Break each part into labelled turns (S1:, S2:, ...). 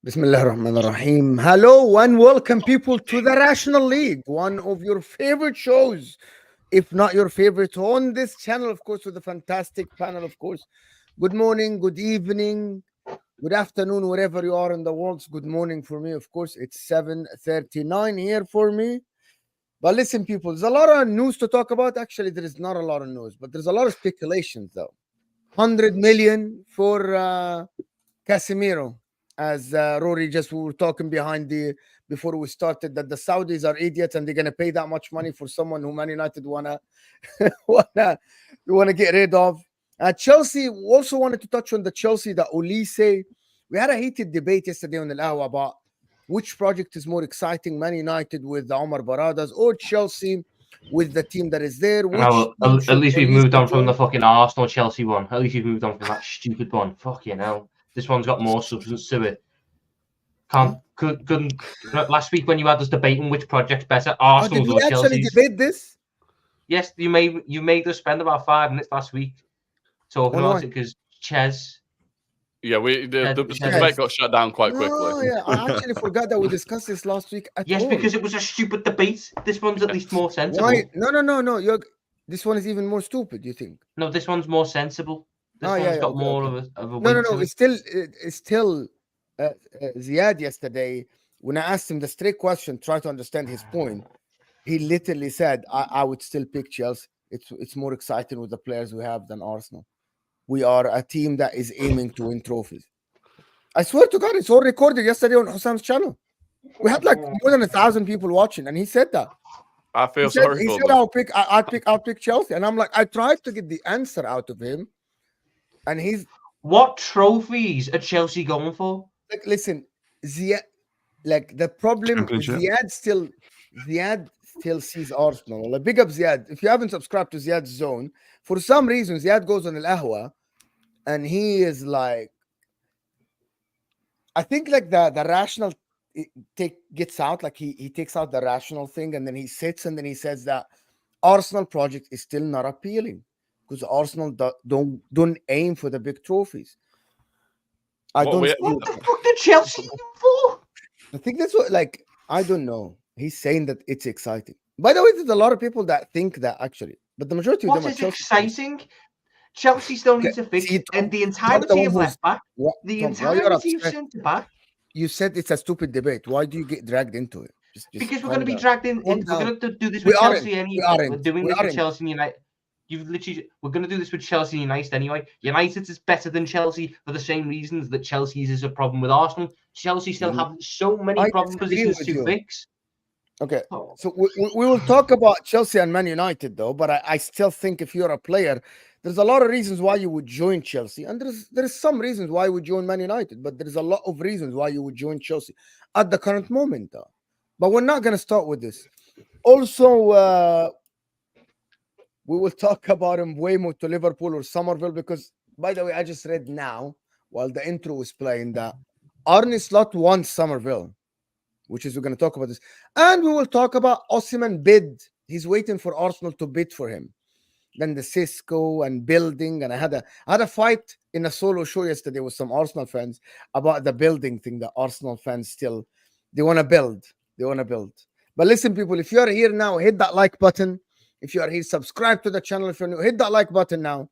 S1: Bismillah ar-Rahman ar-Rahim. Hello and welcome people to the Rational League, one of your favorite shows, if not your favorite, on this channel, of course, with a fantastic panel, of course. Good morning, good evening, good afternoon, wherever you are in the world. Good morning for me, of course. It's 7:39 here for me. But listen, people, there's a lot of news to talk about. Actually, there is not a lot of news, but there's a lot of speculations, though. 100 million for Casemiro. As Rory just we were talking before we started that the Saudis are idiots and they're gonna pay that much money for someone who Man United wanna get rid of. Chelsea also wanted to touch on the Chelsea, the Olise. We had a heated debate yesterday on the Hour about which project is more exciting, Man United with the Omar Baradas or Chelsea with the team that is there.
S2: No, at least we've moved on from the fucking Arsenal Chelsea one. At least we've moved on from that stupid one. Fucking hell. This one's got more substance to it. Couldn't last week when you had us debating which project's better, Arsenal's or Chelsea's?
S1: Did we actually debate this?
S2: Yes, you made us spend about 5 minutes last week talking about it because Ches.
S3: Yeah, the debate got shut down quite quickly.
S1: Oh, yeah, I actually forgot that we discussed this last week.
S2: Because it was a stupid debate. This one's at least more sensible.
S1: Why? No. This one is even more stupid. You think?
S2: No, this one's more sensible. This one's got more of a weight
S1: No. It's still Ziad yesterday when I asked him the straight question, try to understand his point. He literally said, "I would still pick Chelsea. It's more exciting with the players we have than Arsenal. We are a team that is aiming to win trophies." I swear to God, it's all recorded yesterday on HUSAM's channel. We had like more than 1,000 people watching, and he said that.
S3: I feel sorry.
S1: He said, "I'll pick Chelsea," and I'm like, I tried to get the answer out of him, and he's.
S2: What trophies are Chelsea going for?
S1: Like, listen, Ziad. Like the problem, Ziad still sees Arsenal. Like, big up Ziad. If you haven't subscribed to Ziad's zone, for some reason Ziad goes on Al Ahwa, and he is like, I think like the rational gets out, like he takes out the rational thing, and then he sits and then he says that Arsenal project is still not appealing because Arsenal don't aim for the big trophies. What
S2: the fuck did Chelsea aim for?
S1: I think that's what, like, I don't know. He's saying that it's exciting. By the way, there's a lot of people that think that actually, but the majority of them are Chelsea.
S2: What is exciting? Chelsea still needs to fix it, and the entirety of left back, the entirety of centre back.
S1: You said it's a stupid debate. Why do you get dragged into it?
S2: Because we're going to be dragged in. We're going to do this with Chelsea anyway. We're doing this with Chelsea and United. We're going to do this with Chelsea and United anyway. United is better than Chelsea for the same reasons that Chelsea's is a problem with Arsenal. Chelsea still have so many problem positions to fix.
S1: Okay, so we will talk about Chelsea and Man United though, but I still think if you're a player, there's a lot of reasons why you would join Chelsea, and there's some reasons why you would join Man United, but there's a lot of reasons why you would join Chelsea at the current moment though. But we're not going to start with this. Also, we will talk about Mbeumo to Liverpool or Summerville because, by the way, I just read now while the intro was playing that Arne Slot wants Summerville, which is we're going to talk about this. And we will talk about Osimhen bid. He's waiting for Arsenal to bid for him. Then the Cisco and building. And I had a fight in a solo show yesterday with some Arsenal fans about the building thing that Arsenal fans still, they want to build. But listen, people, if you're here now, hit that like button. If you are here, subscribe to the channel. If you're new, hit that like button now.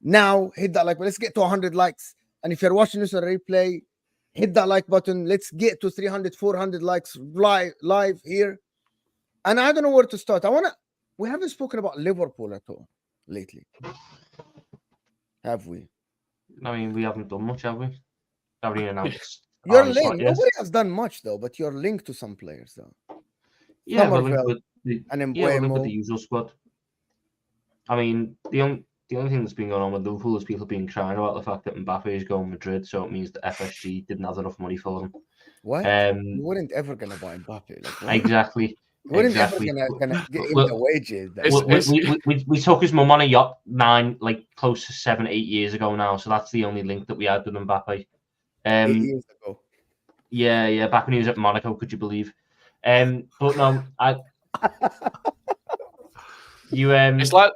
S1: Now, hit that like button. Let's get to 100 likes. And if you're watching this on replay, hit that like button. Let's get to 300, 400 likes live here. And I don't know where to start. We haven't spoken about Liverpool at all lately. Have we?
S2: I mean, we haven't done much, have we? Nobody announced.
S1: You're linked. Nobody has done much, though, but you're linked to some players, though.
S2: Yeah, we're linked with
S1: the
S2: usual squad. I mean, the only thing that's been going on with Liverpool is people being crying about the fact that Mbappe is going Madrid, so it means that FSG didn't have enough money for him.
S1: What? You weren't ever going to buy Mbappe. Like,
S2: exactly.
S1: You weren't ever going to get him the wages.
S2: We took his mum on a yacht close to 7, 8 years ago now, so that's the only link that we had with Mbappe.
S1: 8 years ago.
S2: Yeah, back when he was at Monaco, could you believe? But no,
S3: it's like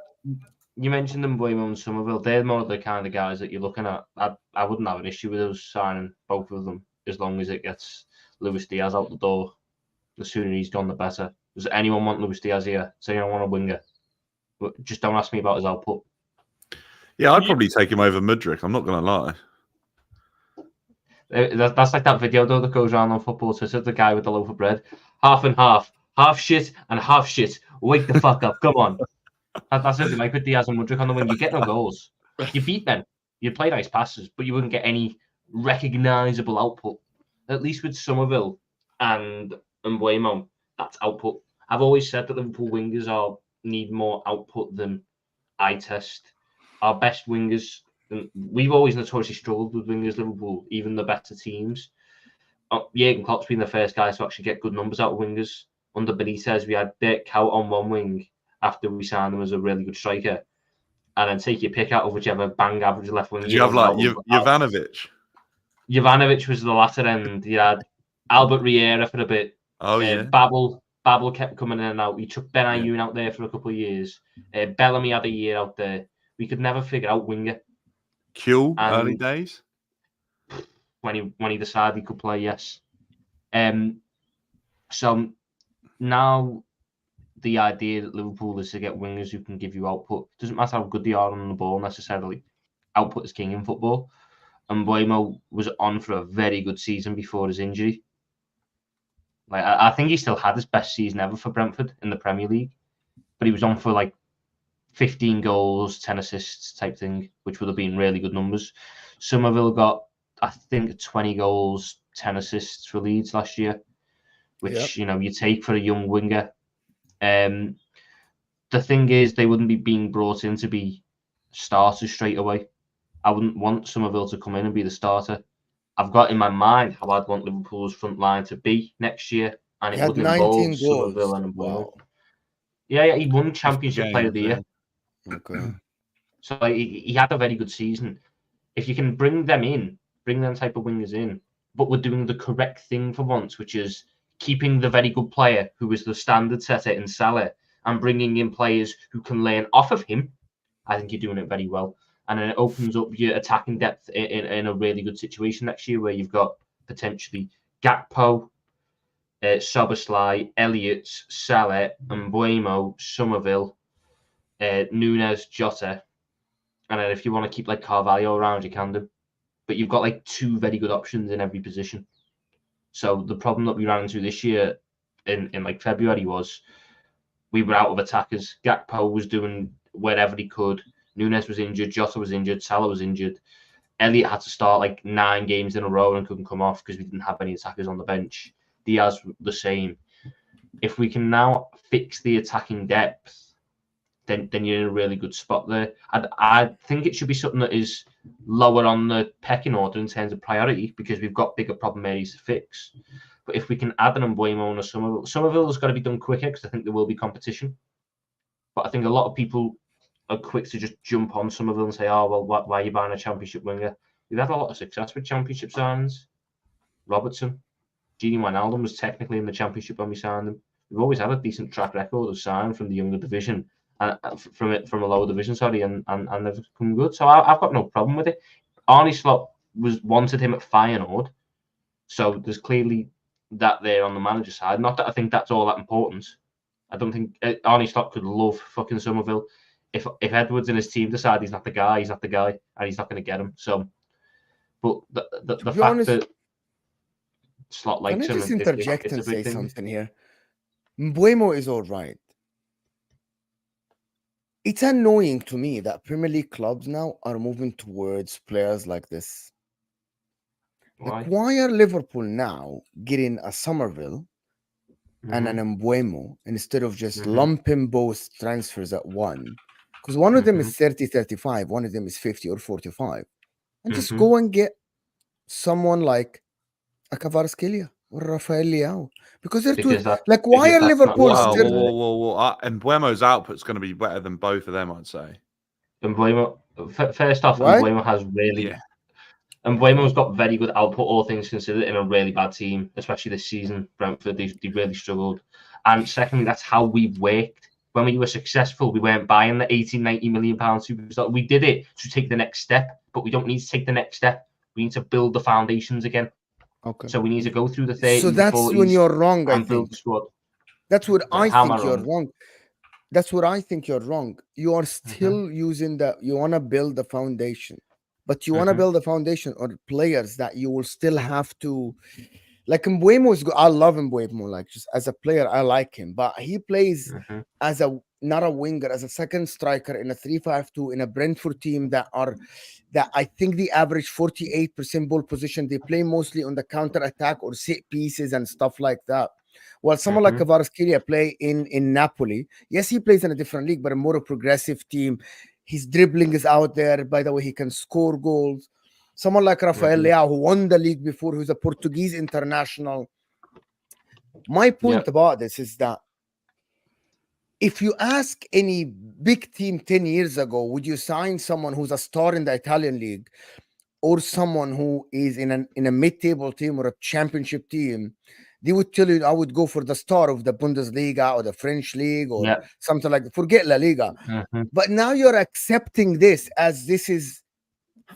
S2: you mentioned Mbeumo and Summerville. They're more the kind of guys that you're looking at. I wouldn't have an issue with us signing both of them. as long as it gets Luis Diaz out the door. The sooner he's gone, the better. Does anyone want Luis Diaz here? Does anyone want a winger? But just don't ask me about his output.
S4: Yeah, I'd probably take him over Mudryk. I'm not going to lie.
S2: That's like that video though that goes around on football Twitter. The guy with the loaf of bread, half and half shit and half shit. Wake the fuck up! Come on. That's it. Like with Diaz and Mudryk on the wing, you get no goals. You beat them. You play nice passes, but you wouldn't get any recognisable output. At least with Summerville and Mbeumo, that's output. I've always said that Liverpool wingers need more output than eye test. Our best wingers, we've always notoriously struggled with wingers, Liverpool, even the better teams. Jurgen Klopp's been the first guy to actually get good numbers out of wingers. Under Benitez, we had Dirk Kuyt on one wing after we signed him as a really good striker. And then take your pick out of whichever bang average left wing.
S4: Did you have like Jovanovic?
S2: Jovanovic was the latter end. You had Albert Riera for a bit.
S4: Oh, yeah.
S2: Babel kept coming in and out. We took Ben Ayoun out there for a couple of years. Bellamy had a year out there. We could never figure out winger.
S4: Kuhl, early days?
S2: When he decided he could play, yes. So now the idea that Liverpool is to get wingers who can give you output. Doesn't matter how good they are on the ball necessarily. Output is king in football. And Mbeumo was on for a very good season before his injury. Like I think he still had his best season ever for Brentford in the Premier League, but he was on for like 15 goals, 10 assists type thing, which would have been really good numbers. Summerville got, I think, 20 goals, 10 assists for Leeds last year, which you take for a young winger. The thing is, they wouldn't be being brought in to be starters straight away. I wouldn't want Summerville to come in and be the starter. I've got in my mind how I'd want Liverpool's front line to be next year, and it would involve Summerville and Mbeumo. Wow. Yeah, he won Championship Player of the Year.
S1: Okay.
S2: So he had a very good season. If you can bring them type of wingers in, but we're doing the correct thing for once, which is keeping the very good player who is the standard setter in Salah and bringing in players who can learn off of him, I think you're doing it very well. And then it opens up your attacking depth in a really good situation next year where you've got potentially Gakpo, Szoboszlai, Elliott, Salah, Mbeumo, Summerville, Nunez, Jota. And then if you want to keep like Carvalho around, you can do. But you've got like two very good options in every position. So the problem that we ran into this year in like February was we were out of attackers. Gakpo was doing wherever he could. Nunez was injured, Jota was injured, Salah was injured. Elliott had to start like 9 games in a row and couldn't come off because we didn't have any attackers on the bench. Diaz the same. If we can now fix the attacking depth, then you're in a really good spot there. I think it should be something that is lower on the pecking order in terms of priority because we've got bigger problem areas to fix. But if we can add an Mbeumo and a Summerville's got to be done quicker because I think there will be competition. But I think a lot of people are quick to just jump on Summerville and say, oh, well, why are you buying a Championship winger? We've had a lot of success with Championship signings. Robertson, Gini Wijnaldum was technically in the Championship when we signed him. We've always had a decent track record of signing from the younger division, from a lower division, and they've come good. So I've got no problem with it. Arne Slot wanted him at Feyenoord, so there's clearly that there on the manager side. Not that I think that's all that important. I don't think Arne Slot could love fucking Summerville. If Edwards and his team decide he's not the guy, and he's not going to get him. So, but the fact honest, that Slot likes him,
S1: can I just interject and say something here? Mbeumo is all right. It's annoying to me that Premier League clubs now are moving towards players like this. Like, why are Liverpool now getting a Summerville and an Mbeumo instead of just lumping both transfers at one? Because one of them is 30, 35, one of them is 50 or 45. And just go and get someone like a Kvaratskhelia or Rafael Leao. Because they're like, why are Liverpool
S4: still... And Mbeumo's output's going to be better than both of them, I'd say.
S2: Mbeumo, first off, right? Mbeumo has really... Yeah. And Mbeumo's got very good output, all things considered, in a really bad team, especially this season. Brentford, they really struggled. And secondly, that's how we've worked. When we were successful, we weren't buying the 80, 90 million pound superstar. We did it to take the next step, but we don't need to take the next step. We need to build the foundations again.
S1: Okay.
S2: So we need to go through the 30s.
S1: So that's when you're wrong, I
S2: and build
S1: think.
S2: the squad.
S1: That's what I
S2: How am
S1: think
S2: I
S1: you're
S2: wrong?
S1: wrong. That's what I think you're wrong. You are still using that. You want to build the foundation, but you want to build the foundation on players that you will still have to. Like Mbeumo is good. I love Mbeumo. Like just as a player, I like him, but he plays as a not a winger, as a second striker in a 3-5-2 in a Brentford team that I think the average 48% ball position. They play mostly on the counter attack or set pieces and stuff like that. Well, someone like Kvaratskhelia play in Napoli. Yes, he plays in a different league, but a more progressive team. His dribbling is out there. By the way, he can score goals. Someone like Referral, who won the league before, who's a Portuguese international. My point about this is that if you ask any big team 10 years ago, would you sign someone who's a star in the Italian league or someone who is in a mid-table team or a championship team? They would tell you, I would go for the star of the Bundesliga or the French league or something like that. Forget La Liga. But now you're accepting this as this is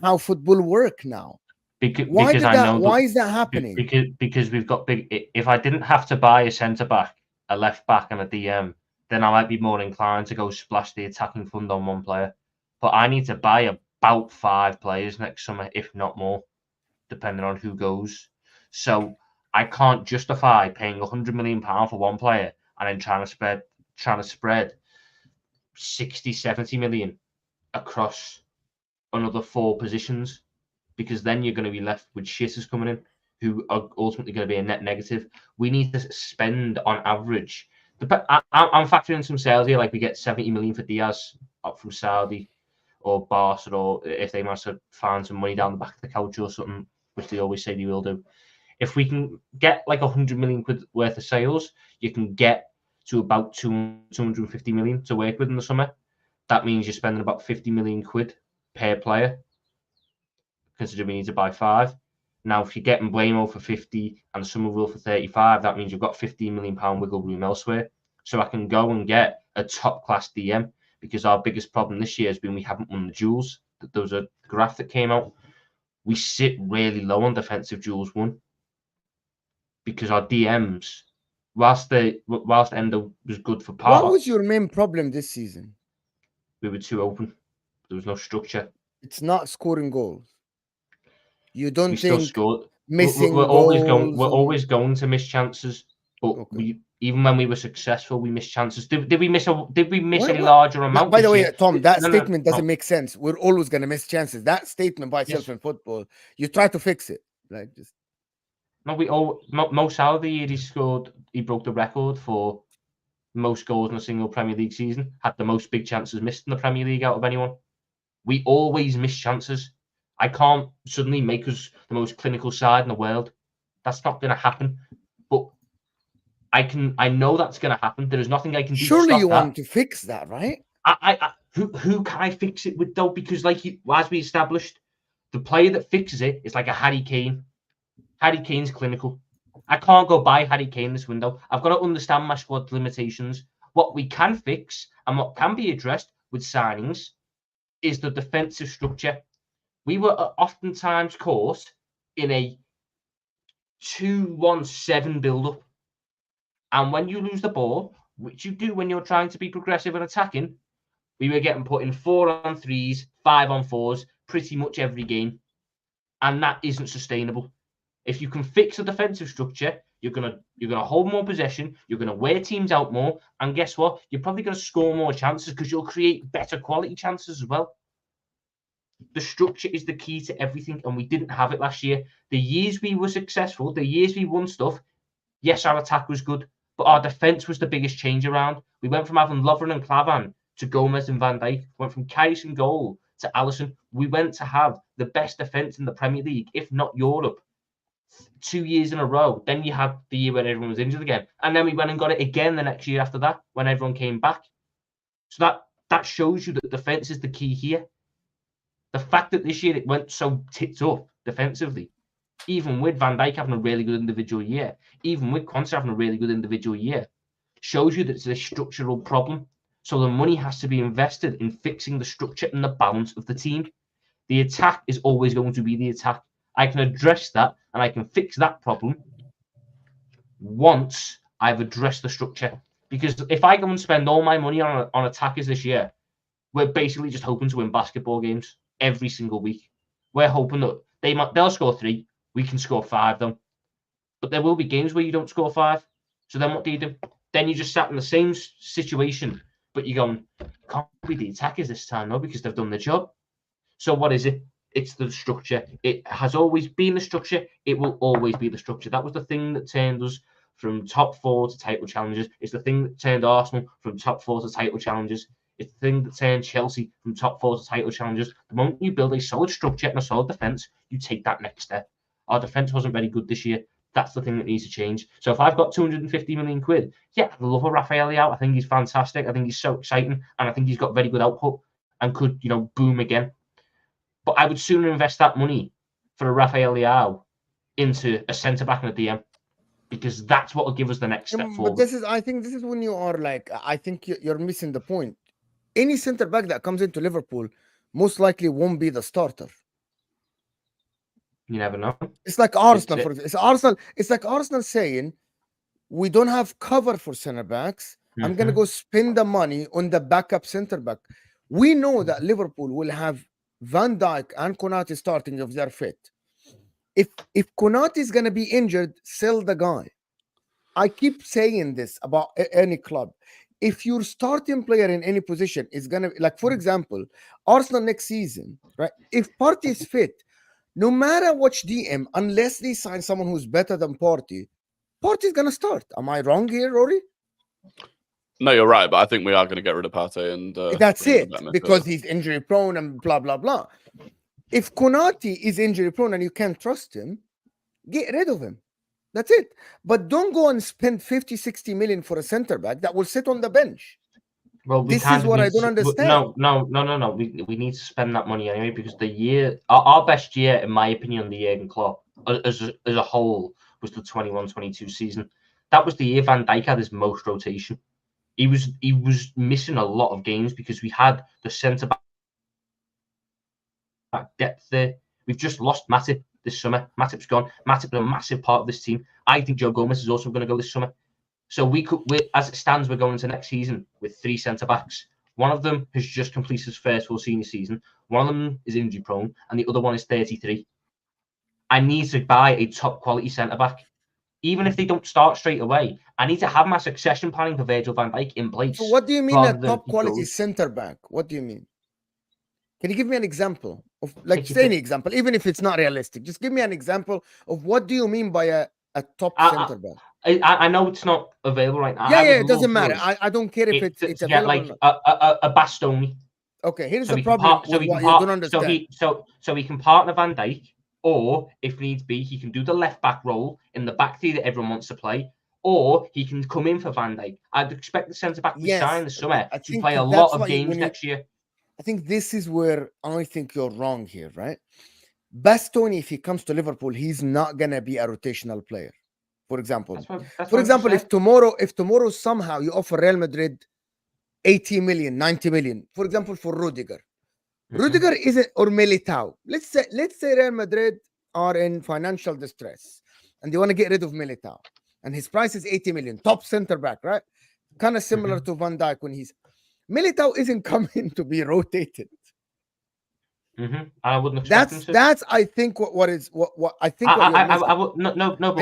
S1: how football work now. Why is that happening?
S2: Because we've got big. If I didn't have to buy a centre back, a left back, and a DM, then I might be more inclined to go splash the attacking fund on one player. But I need to buy about 5 players next summer, if not more, depending on who goes. So I can't justify paying £100 million for one player and then trying to spread 60, 70 million across another 4 positions, because then you're going to be left with shitters coming in who are ultimately going to be a net negative. We need to spend on average. I'm factoring in some sales here, like we get 70 million for Diaz up from Saudi or Barca, or if they manage to find some money down the back of the couch or something, which they always say they will do. If we can get like 100 million quid worth of sales, you can get to about 250 million to work with in the summer. That means you're spending about 50 million quid per player, considering we need to buy 5. Now, if you get Mbeumo for 50 and Summerville for 35, that means you've got £15 million wiggle room elsewhere. So I can go and get a top-class DM, because our biggest problem this year has been we haven't won the duels. There was a graph that came out. We sit really low on defensive duels won, because our DMs, whilst Endo was good for part.
S1: What was your main problem this season?
S2: We were too open. There was no structure.
S1: It's not scoring goals. You don't
S2: we
S1: think
S2: still score.
S1: Missing
S2: we're
S1: goals
S2: always going to miss chances, but even when we were successful, we missed chances. Did we miss a larger amount?
S1: By the way, Tom, that statement doesn't make sense. We're always going to miss chances. That statement by itself in football, you try to fix it. Like just
S2: Mo Salah the year he broke the record for most goals in a single Premier League season. Had the most big chances missed in the Premier League out of anyone. We always miss chances. I can't suddenly make us the most clinical side in the world. That's not going to happen. But I know that's going to happen. There is nothing I can do.
S1: Surely
S2: to stop
S1: you
S2: that.
S1: want to fix that, right?
S2: Who can I fix it with though? Because as we established, the player that fixes it is like a Harry Kane. Harry Kane's clinical. I can't go buy Harry Kane this window. I've got to understand my squad limitations. What we can fix and what can be addressed with signings is the defensive structure. We were oftentimes caught in a 2-1-7 build-up. And when you lose the ball, which you do when you're trying to be progressive and attacking, we were getting put in 4-on-3s, 5-on-4s, pretty much every game. And that isn't sustainable. If you can fix a defensive structure, you're gonna hold more possession, you're gonna wear teams out more, and guess what? You're probably gonna score more chances because you'll create better quality chances as well. The structure is the key to everything, and we didn't have it last year. The years we were successful, the years we won stuff, yes, our attack was good, but our defense was the biggest change around. We went from having Lovren and Klavan to Gomez and Van Dijk. Went from Karius and goal to Alisson. We went to have the best defense in the Premier League, if not Europe, 2 years in a row. Then you had the year when everyone was injured again, and then we went and got it again the next year after that when everyone came back. So that shows you that defense is the key here. The fact that this year it went so tits up defensively, even with Van Dijk having a really good individual year, even with Cunha having a really good individual year, shows you that it's a structural problem. So the money has to be invested in fixing the structure and the balance of the team. The attack is always going to be the attack. I can address that and I can fix that problem once I've addressed the structure. Because if I go and spend all my money on attackers this year, we're basically just hoping to win basketball games every single week. We're hoping that they'll score 3, we can score 5 though. But there will be games where you don't score 5. So then what do? Then you just sat in the same situation, but you're going, can't be the attackers this time, no, because they've done the job. So what is it? It's the structure. It has always been the structure. It will always be the structure. That was the thing that turned us from top 4 to title challengers. It's the thing that turned Arsenal from top 4 to title challengers. It's the thing that turned Chelsea from top 4 to title challengers. The moment you build a solid structure and a solid defence, you take that next step. Our defence wasn't very good this year. That's the thing that needs to change. So if I've got 250 million quid, yeah, I love a Referral out. I think he's fantastic. I think he's so exciting, and I think he's got very good output and could, boom again. But I would sooner invest that money for a Referral into a centre back and a DM, because that's what will give us the next step forward.
S1: But I think this is when you are like, I think you're missing the point. Any centre back that comes into Liverpool most likely won't be the starter.
S2: You never know.
S1: It's like Arsenal, for example. It's like Arsenal saying, we don't have cover for centre backs. I'm going to go spend the money on the backup centre back. We know that Liverpool will have Van Dijk and Konate starting if they're fit. If Konate is going to be injured, sell the guy. I keep saying this about any club. If your starting player in any position is going to, like, for example, Arsenal next season, right? If Partey is fit, no matter which DM, unless they sign someone who's better than Partey, Partey's going to start. Am I wrong here, Rory?
S3: No, you're right, but I think we are going to get rid of Partey. And
S1: that's it, because he's injury prone and blah, blah, blah. If Konate is injury prone and you can't trust him, get rid of him. That's it. But don't go and spend 50, 60 million for a center back that will sit on the bench.
S2: Well,
S1: this is what I don't understand.
S2: No. We need to spend that money anyway, because our best year, in my opinion, the Jurgen Klopp as a whole was the 21-22 season. That was the year Van Dijk had his most rotation. He was missing a lot of games because we had the centre back depth there. We've just lost Matip this summer. Matip's gone. Matip's a massive part of this team. I think Joe Gomez is also going to go this summer. So as it stands, we're going into next season with 3 centre backs. One of them has just completed his first full senior season. One of them is injury prone, and the other one is 33. I need to buy a top quality centre back. Even if they don't start straight away, I need to have my succession planning for Virgil van Dijk in place.
S1: So what do you mean a top quality centre back? What do you mean? Can you give me an example of, like, say any example, even if it's not realistic? Just give me an example of what do you mean by a top centre back?
S2: I know it's not available right now.
S1: Yeah, it doesn't matter. I don't care if it's available.
S2: Like a Bastoni.
S1: Okay, here's the problem. You don't understand.
S2: So he can partner Van Dijk, or if needs be, he can do the left back role in the back three that everyone wants to play, or he can come in for Van Dijk. I'd expect the centre back to be signed this summer to play a lot of games next year.
S1: I think this is where I think you're wrong here, right? Bastoni, if he comes to Liverpool, he's not gonna be a rotational player. For example, if tomorrow somehow you offer Real Madrid 80 million, 90 million, for example, for Rudiger, Rudiger isn't, or Militao. Let's say Real Madrid are in financial distress and they want to get rid of Militao, and his price is 80 million, top center back, right? Kind of similar to Van Dijk when Militao isn't coming to be rotated.
S2: I wouldn't expect him to.
S1: That's I think what I think.
S2: I would no.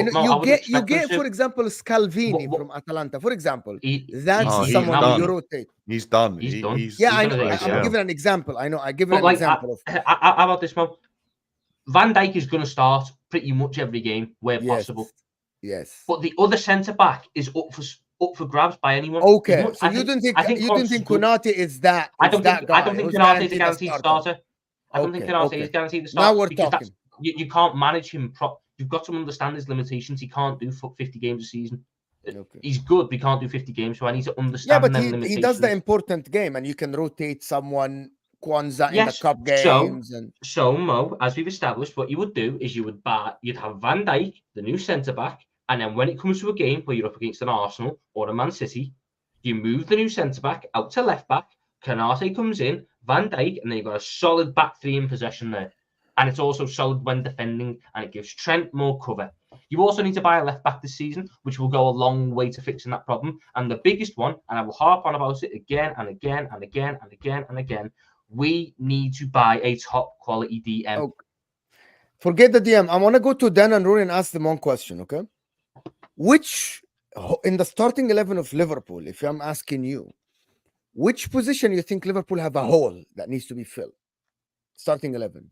S1: You get for example Scalvini from Atalanta, for example. That's someone you rotate.
S4: He's done.
S1: I'm giving an example. I give an example.
S2: How about this, Mo? Van Dijk is going to start pretty much every game where possible.
S1: Yes.
S2: But the other centre back is up for grabs by anyone.
S1: Okay, so you don't think Konate is that?
S2: I don't think Konate is a guaranteed starter. I don't think Konate is guaranteed to start.
S1: Now we're talking.
S2: You can't manage him. You've got to understand his limitations. He can't do 50 games a season. He's good, but he can't do 50 games. So I need to understand.
S1: Yeah, but he does the important game, and you can rotate someone, Kwanzaa, in the cup games.
S2: So Mo, as we've established, what you would do is you'd have Van Dijk, the new centre back, and then when it comes to a game where you're up against an Arsenal or a Man City, you move the new centre back out to left back. Konate comes in, Van Dijk, and then you've got a solid back three in possession there. and it's also solid when defending, and it gives Trent more cover. You also need to buy a left back this season, which will go a long way to fixing that problem. And the biggest one, and I will harp on about it again and again and again and again and again, we need to buy a top quality DM.
S1: Oh, forget the DM. I want to go to Dan and Rory and ask them one question, okay? Which, in the starting 11 of Liverpool, if I'm asking you, which position you think Liverpool have a hole that needs to be filled? Starting 11.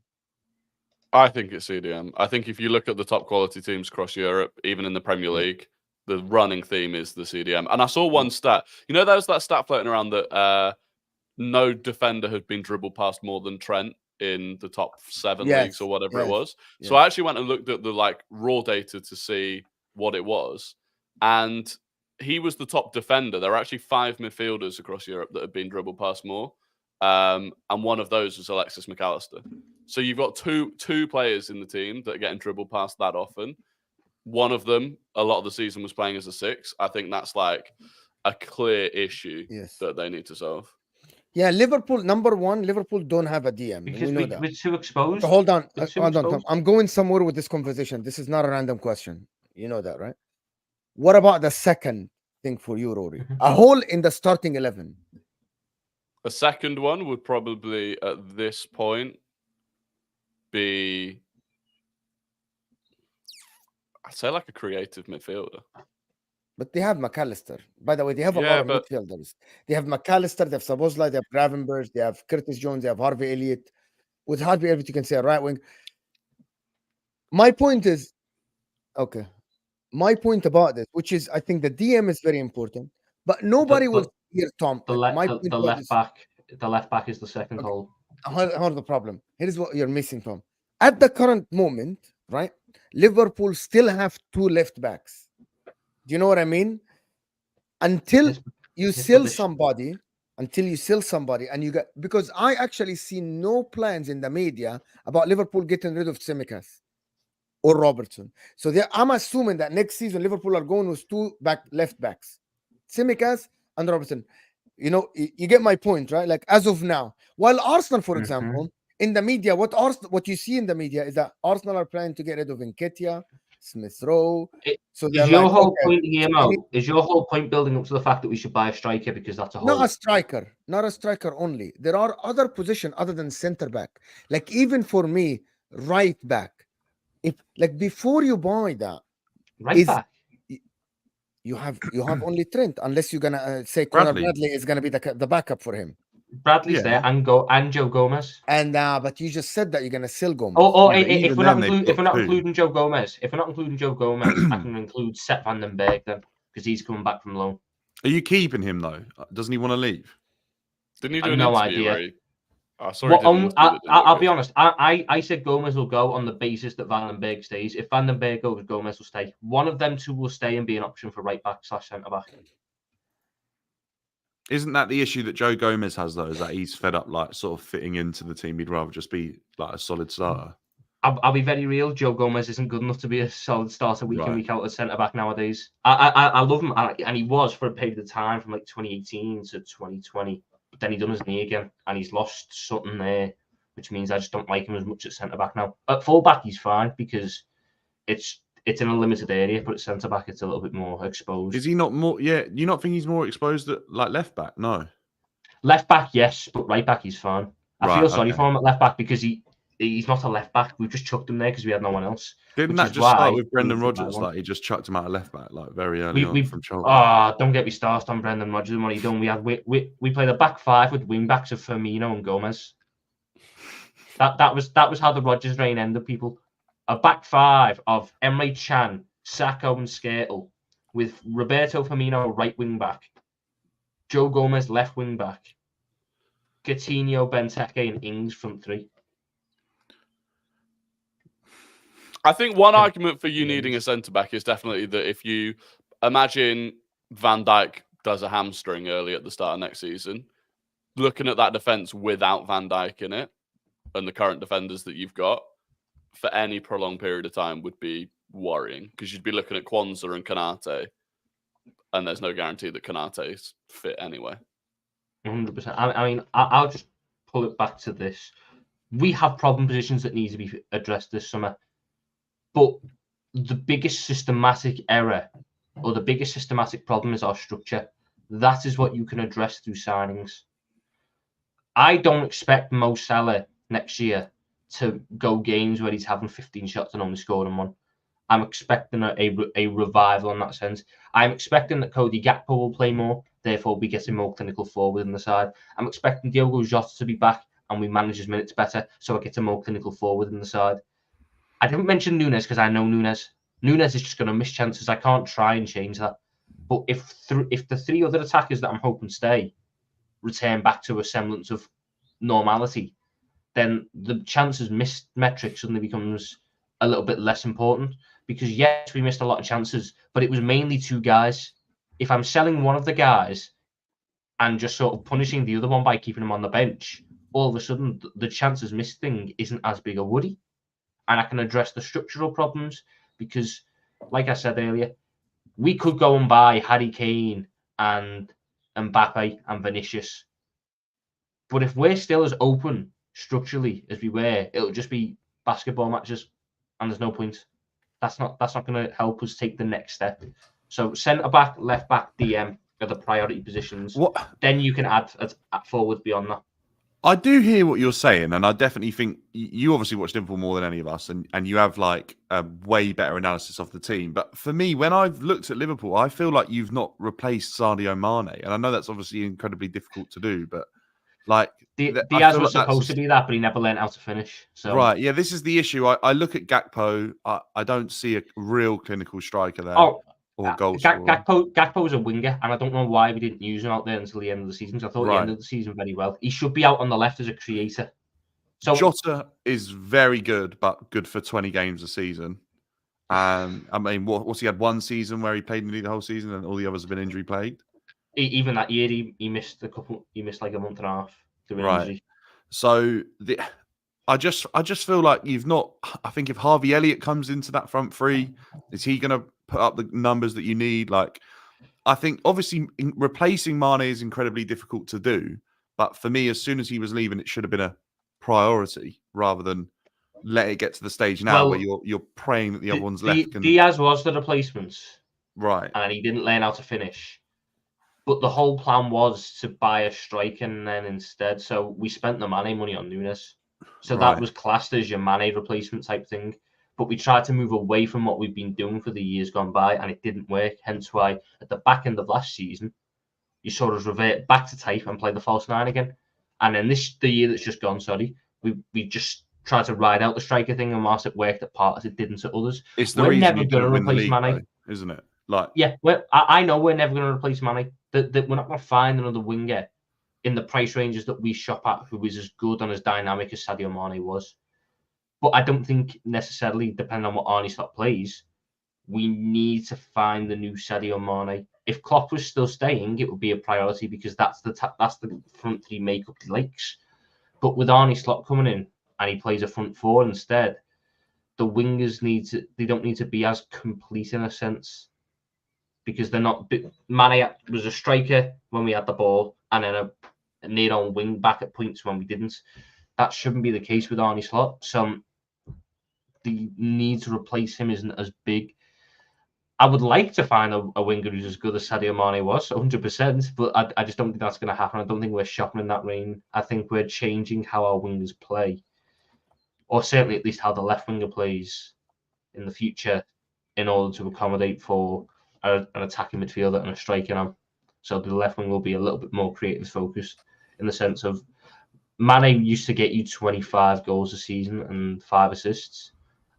S3: I think it's CDM. I think if you look at the top quality teams across Europe, even in the Premier League, the running theme is the CDM. And I saw one stat. You know, there was that stat floating around that no defender had been dribbled past more than Trent in the top 7 leagues or whatever it was. So I actually went and looked at the raw data to see what it was. And he was the top defender. There are actually 5 midfielders across Europe that have been dribbled past more. And one of those was Alexis McAllister. So you've got two players in the team that are getting dribbled past that often. One of them, a lot of the season, was playing as a 6. I think that's like a clear issue that they need to solve.
S1: Yeah, Liverpool, number one, Liverpool don't have a DM.
S2: Because
S1: we know that.
S2: We're too exposed.
S1: So hold on, Tom. I'm going somewhere with this conversation. This is not a random question. You know that, right? What about the second thing for you, Rory? A hole in the starting 11.
S3: A second one would probably, at this point, be, I'd say, like a creative midfielder.
S1: But they have McAllister. By the way, they have a lot of midfielders. They have McAllister, they have Szoboszlai, they have Gravenberch, they have Curtis Jones, they have Harvey Elliott. With Harvey Elliott, you can say a right wing. My point is, okay, my point about this, which is, I think the DM is very important, but nobody will hear Tom.
S2: The left back is the second hole.
S1: Here's the problem. Here's what you're missing, Tom. At the current moment, right, Liverpool still have 2 left backs. Do you know what I mean? Until you sell somebody, and you get, because I actually see no plans in the media about Liverpool getting rid of Tsimikas or Robertson. So I'm assuming that next season Liverpool are going with 2 left backs, Tsimikas and Robertson. You know, you get my point, right? Like as of now, while Arsenal, for example, in the media, what you see in the media is that Arsenal are planning to get rid of Nketiah, Smith Rowe. So
S2: is your whole point here, Mo? Is your whole point building up to the fact that we should buy a striker because that's a hole?
S1: Not a striker only. There are other positions other than center back. Like even for me, right back. If like before you buy that,
S2: back.
S1: You have only Trent, unless you're gonna say Conor Bradley is gonna be the backup for him.
S2: Bradley's there and Joe Gomez.
S1: And but you just said that you're gonna sell Gomez.
S2: If we're not including Joe Gomez, I can include Sepp van den Berg then, because he's coming back from loan.
S4: Are you keeping him though? Doesn't he want to leave?
S3: Didn't he do
S2: no idea? I'll be honest. I said Gomez will go on the basis that Van den Berg stays. If Van den Berg goes, Gomez will stay. One of them two will stay and be an option for right back / centre back.
S4: Isn't that the issue that Joe Gomez has though? Is that he's fed up like sort of fitting into the team? He'd rather just be like a solid starter.
S2: I'll be very real. Joe Gomez isn't good enough to be a solid starter week in, week out at centre back nowadays. I love him, and he was for a period of time from like 2018 to 2020. But then he done his knee again, and he's lost something there, which means I just don't like him as much at centre back now. At full back, he's fine because it's in a limited area, but at centre back, it's a little bit more exposed.
S4: Is he not more? Yeah, you not think he's more exposed at like left back? No.
S2: Left back, yes, but right back, he's fine. I feel sorry for him at left back because he's not a left back. We've just chucked him there because we had no one else.
S4: Didn't that just start with Brendan Rodgers? Like he just chucked him out of left back like very early on from childhood.
S2: Don't get me started on Brendan Rodgers and what he done. We played a back 5 with wing backs of Firmino and Gomez. That was how the Rodgers reign ended, people. A back 5 of Emre Can, Saka and Skrtel, with Roberto Firmino right wing back, Joe Gomez left wing back, Coutinho, Benteke and Ings front 3.
S3: I think one argument for you needing a centre-back is definitely that if you imagine Van Dijk does a hamstring early at the start of next season, looking at that defence without Van Dijk in it and the current defenders that you've got for any prolonged period of time would be worrying because you'd be looking at Kwanzaa and Konate and there's no guarantee that Konate's fit anyway.
S2: 100%. I mean, I'll just pull it back to this. We have problem positions that need to be addressed this summer. But the biggest systematic error or the biggest systematic problem is our structure. That is what you can address through signings. I don't expect Mo Salah next year to go games where he's having 15 shots and only scoring one. I'm expecting a revival in that sense. I'm expecting that Cody Gakpo will play more, therefore be getting more clinical forward in the side. I'm expecting Diogo Jota to be back and we manage his minutes better, so I get a more clinical forward in the side. I didn't mention Nunez because I know Nunez. Nunez is just going to miss chances. I can't try and change that. But if the three other attackers that I'm hoping stay return back to a semblance of normality, then the chances missed metric suddenly becomes a little bit less important. Because yes, we missed a lot of chances, but it was mainly two guys. If I'm selling one of the guys and just sort of punishing the other one by keeping him on the bench, all of a sudden the chances missed thing isn't as big a worry. And I can address the structural problems because, like I said earlier, we could go and buy Harry Kane and Mbappe and Vinicius. But if we're still as open structurally as we were, it'll just be basketball matches and there's no point. That's not going to help us take the next step. So centre back, left back, DM are the priority positions. Then you can add forward beyond that.
S4: I do hear what you're saying, and I definitely think you obviously watch Liverpool more than any of us, and you have like a way better analysis of the team. But for me, when I've looked at Liverpool, I feel like you've not replaced Sadio Mane, and I know that's obviously incredibly difficult to do, but like
S2: Diaz was supposed to be that, but he never learned how to finish. So
S4: right, yeah, this is the issue. I look at Gakpo, I don't see a real clinical striker there. Or goal
S2: Gakpo is a winger, and I don't know why we didn't use him out there until the end of the season. So I thought he ended the season very well. He should be out on the left as a creator. So
S4: Jota is very good, but good for 20 games a season. I mean, what's he had one season where he played nearly the whole season, and all the others have been injury plagued.
S2: Even that year, he missed a couple. He missed like a month and a half through injury.
S4: So I just feel like you've not. I think if Harvey Elliott comes into that front three, is he going to put up the numbers that you need? Like, I think obviously replacing Mane is incredibly difficult to do, but for me, as soon as he was leaving, it should have been a priority rather than let it get to the stage now where you're praying that the other one's left.
S2: Diaz was the replacement,
S4: right,
S2: and he didn't learn how to finish. But the whole plan was to buy a striker and then instead, so we spent the Mane money on Nunez. So that was classed as your Mane replacement type thing. But we tried to move away from what we've been doing for the years gone by, and it didn't work. Hence why at the back end of last season, you sort of revert back to type and play the false nine again. And then the year that's just gone, we just tried to ride out the striker thing, and whilst it worked at parts, it didn't at others.
S4: It's the reason never going to replace Mane, though, isn't it? Like,
S2: yeah, I know we're never going to replace Mane. That we're not going to find another winger in the price ranges that we shop at who is as good and as dynamic as Sadio Mane was. But I don't think necessarily, depending on what Arne Slot plays, we need to find the new Sadio Mane. If Klopp was still staying, it would be a priority because that's the front three makeup he likes. But with Arne Slot coming in and he plays a front four instead, the wingers they don't need to be as complete in a sense because they're not. Mane was a striker when we had the ball and then a near-on wing back at points when we didn't. That shouldn't be the case with Arne Slot. So the need to replace him isn't as big. I would like to find a winger who's as good as Sadio Mane was, 100%, but I just don't think that's going to happen. I don't think we're shopping in that range. I think we're changing how our wingers play, or certainly at least how the left winger plays in the future in order to accommodate for an attacking midfielder and a striker now. So the left wing will be a little bit more creative focused in the sense of Mane used to get you 25 goals a season and 5 assists.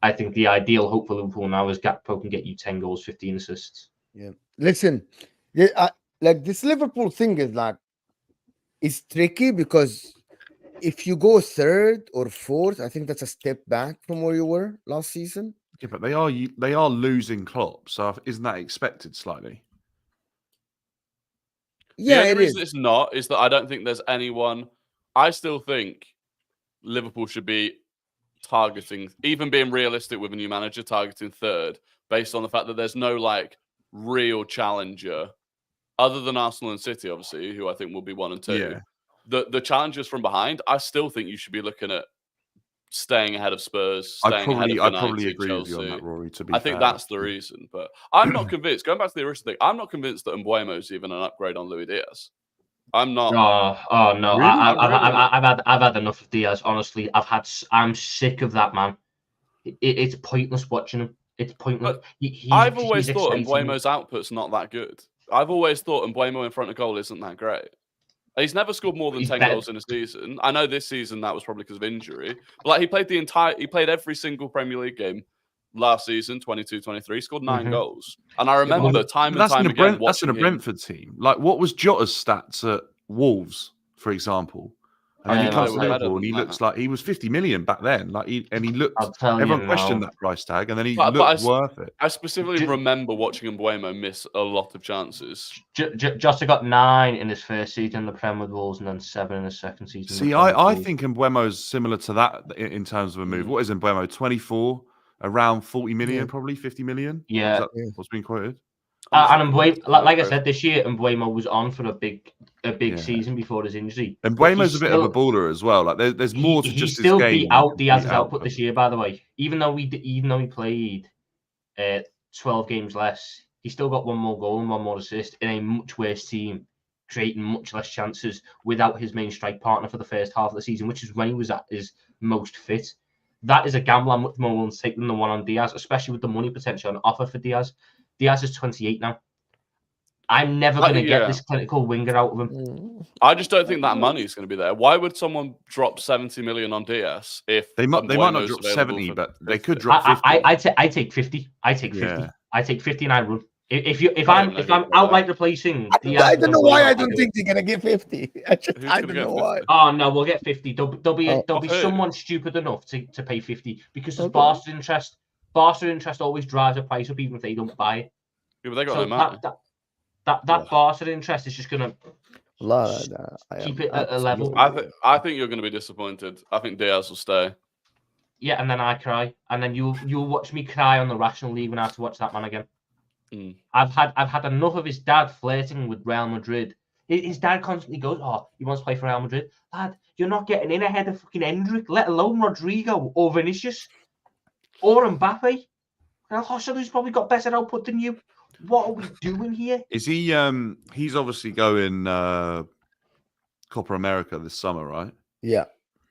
S2: I think the ideal hope for Liverpool now is Gakpo can get you 10 goals, 15 assists.
S1: Yeah. Listen, like this Liverpool thing is like, it's tricky because if you go third or fourth, I think that's a step back from where you were last season.
S4: Yeah, but they are losing Klopp, so isn't that expected slightly?
S1: Yeah,
S3: the only reason it's not is that I don't think there's anyone. I still think Liverpool should be targeting, even being realistic with a new manager, targeting third based on the fact that there's no like real challenger other than Arsenal and City, obviously, who I think will be 1 and 2.
S4: Yeah.
S3: The challengers from behind, I still think you should be looking at staying ahead of Spurs, staying ahead of United,
S4: I probably agree
S3: Chelsea.
S4: with you on that, Rory. To be
S3: I think that's the reason, but I'm not convinced. Going back to the original thing, I'm not convinced that Mbeumo is even an upgrade on Luis Diaz. I'm not.
S2: Oh no!
S4: Really?
S2: I've had enough of Diaz. Honestly, I'm sick of that man. It's pointless watching him. It's pointless.
S3: I've always thought Mbeumo's output's not that good. I've always thought Mbeumo in front of goal isn't that great. He's never scored more than 10 goals in a season. I know this season that was probably because of injury, but like he played every single Premier League game last season, 22-23, scored 9 goals. And I remember time and time again
S4: that's in a Brentford team. Like, what was Jota's stats at Wolves, for example? And then he comes to Liverpool and he looks like he was 50 million back then. Like he looked. Everyone questioned that price tag, and then he looked worth it.
S3: I specifically remember watching Mbeumo miss a lot of chances.
S2: Jota got 9 in his first season in the Premier with Wolves, and then 7 in his second season.
S4: See, I think Mbeumo's similar to that in terms of a move. What is Mbeumo? 24, around 40 million, probably 50 million.
S2: Yeah,
S4: is that what's been quoted?
S2: And Mbeumo, like I said, this year Mbeumo was on for a big season before his injury.
S4: And Mbeumo's a bit of a baller as well. Like there's more to just his game. He still
S2: beat out Diaz's output this year, by the way. Even though he played 12 games less, he still got 1 more goal and 1 more assist in a much worse team, creating much less chances without his main strike partner for the first half of the season, which is when he was at his most fit. That is a gamble I'm much more willing to take than the one on Diaz, especially with the money potential on offer for Diaz. Diaz is 28 now. I'm never going to get this clinical winger out of him.
S3: I just don't think that money is going to be there. Why would someone drop 70 million on Diaz if
S4: they might not drop 70, but they could drop 50?
S2: I take 50. I take 50. I take 50 and I run. If I'm outright replacing Diaz,
S1: I don't know why I don't think they're gonna get 50. I don't know why.
S2: Oh no, we'll get 50. There'll be someone stupid enough to pay 50 because there's Barca's interest. Barca's interest always drives the price up even if they don't buy it.
S3: Yeah, but they got no money.
S2: That Barca interest is just gonna keep it at a level.
S3: I think you're going to be disappointed. I think Diaz will stay.
S2: Yeah, and then I cry, and then you'll watch me cry on the Rational League when I have to watch that man again. I've had enough of his dad flirting with Real Madrid. His dad constantly goes, "Oh, he wants to play for Real Madrid." Lad, you're not getting in ahead of fucking Hendrick, let alone Rodrigo or Vinicius or Mbappe. Now Joselu's probably got better output than you. What are we doing here?
S4: Is he? He's obviously going Copa America this summer, right?
S1: Yeah.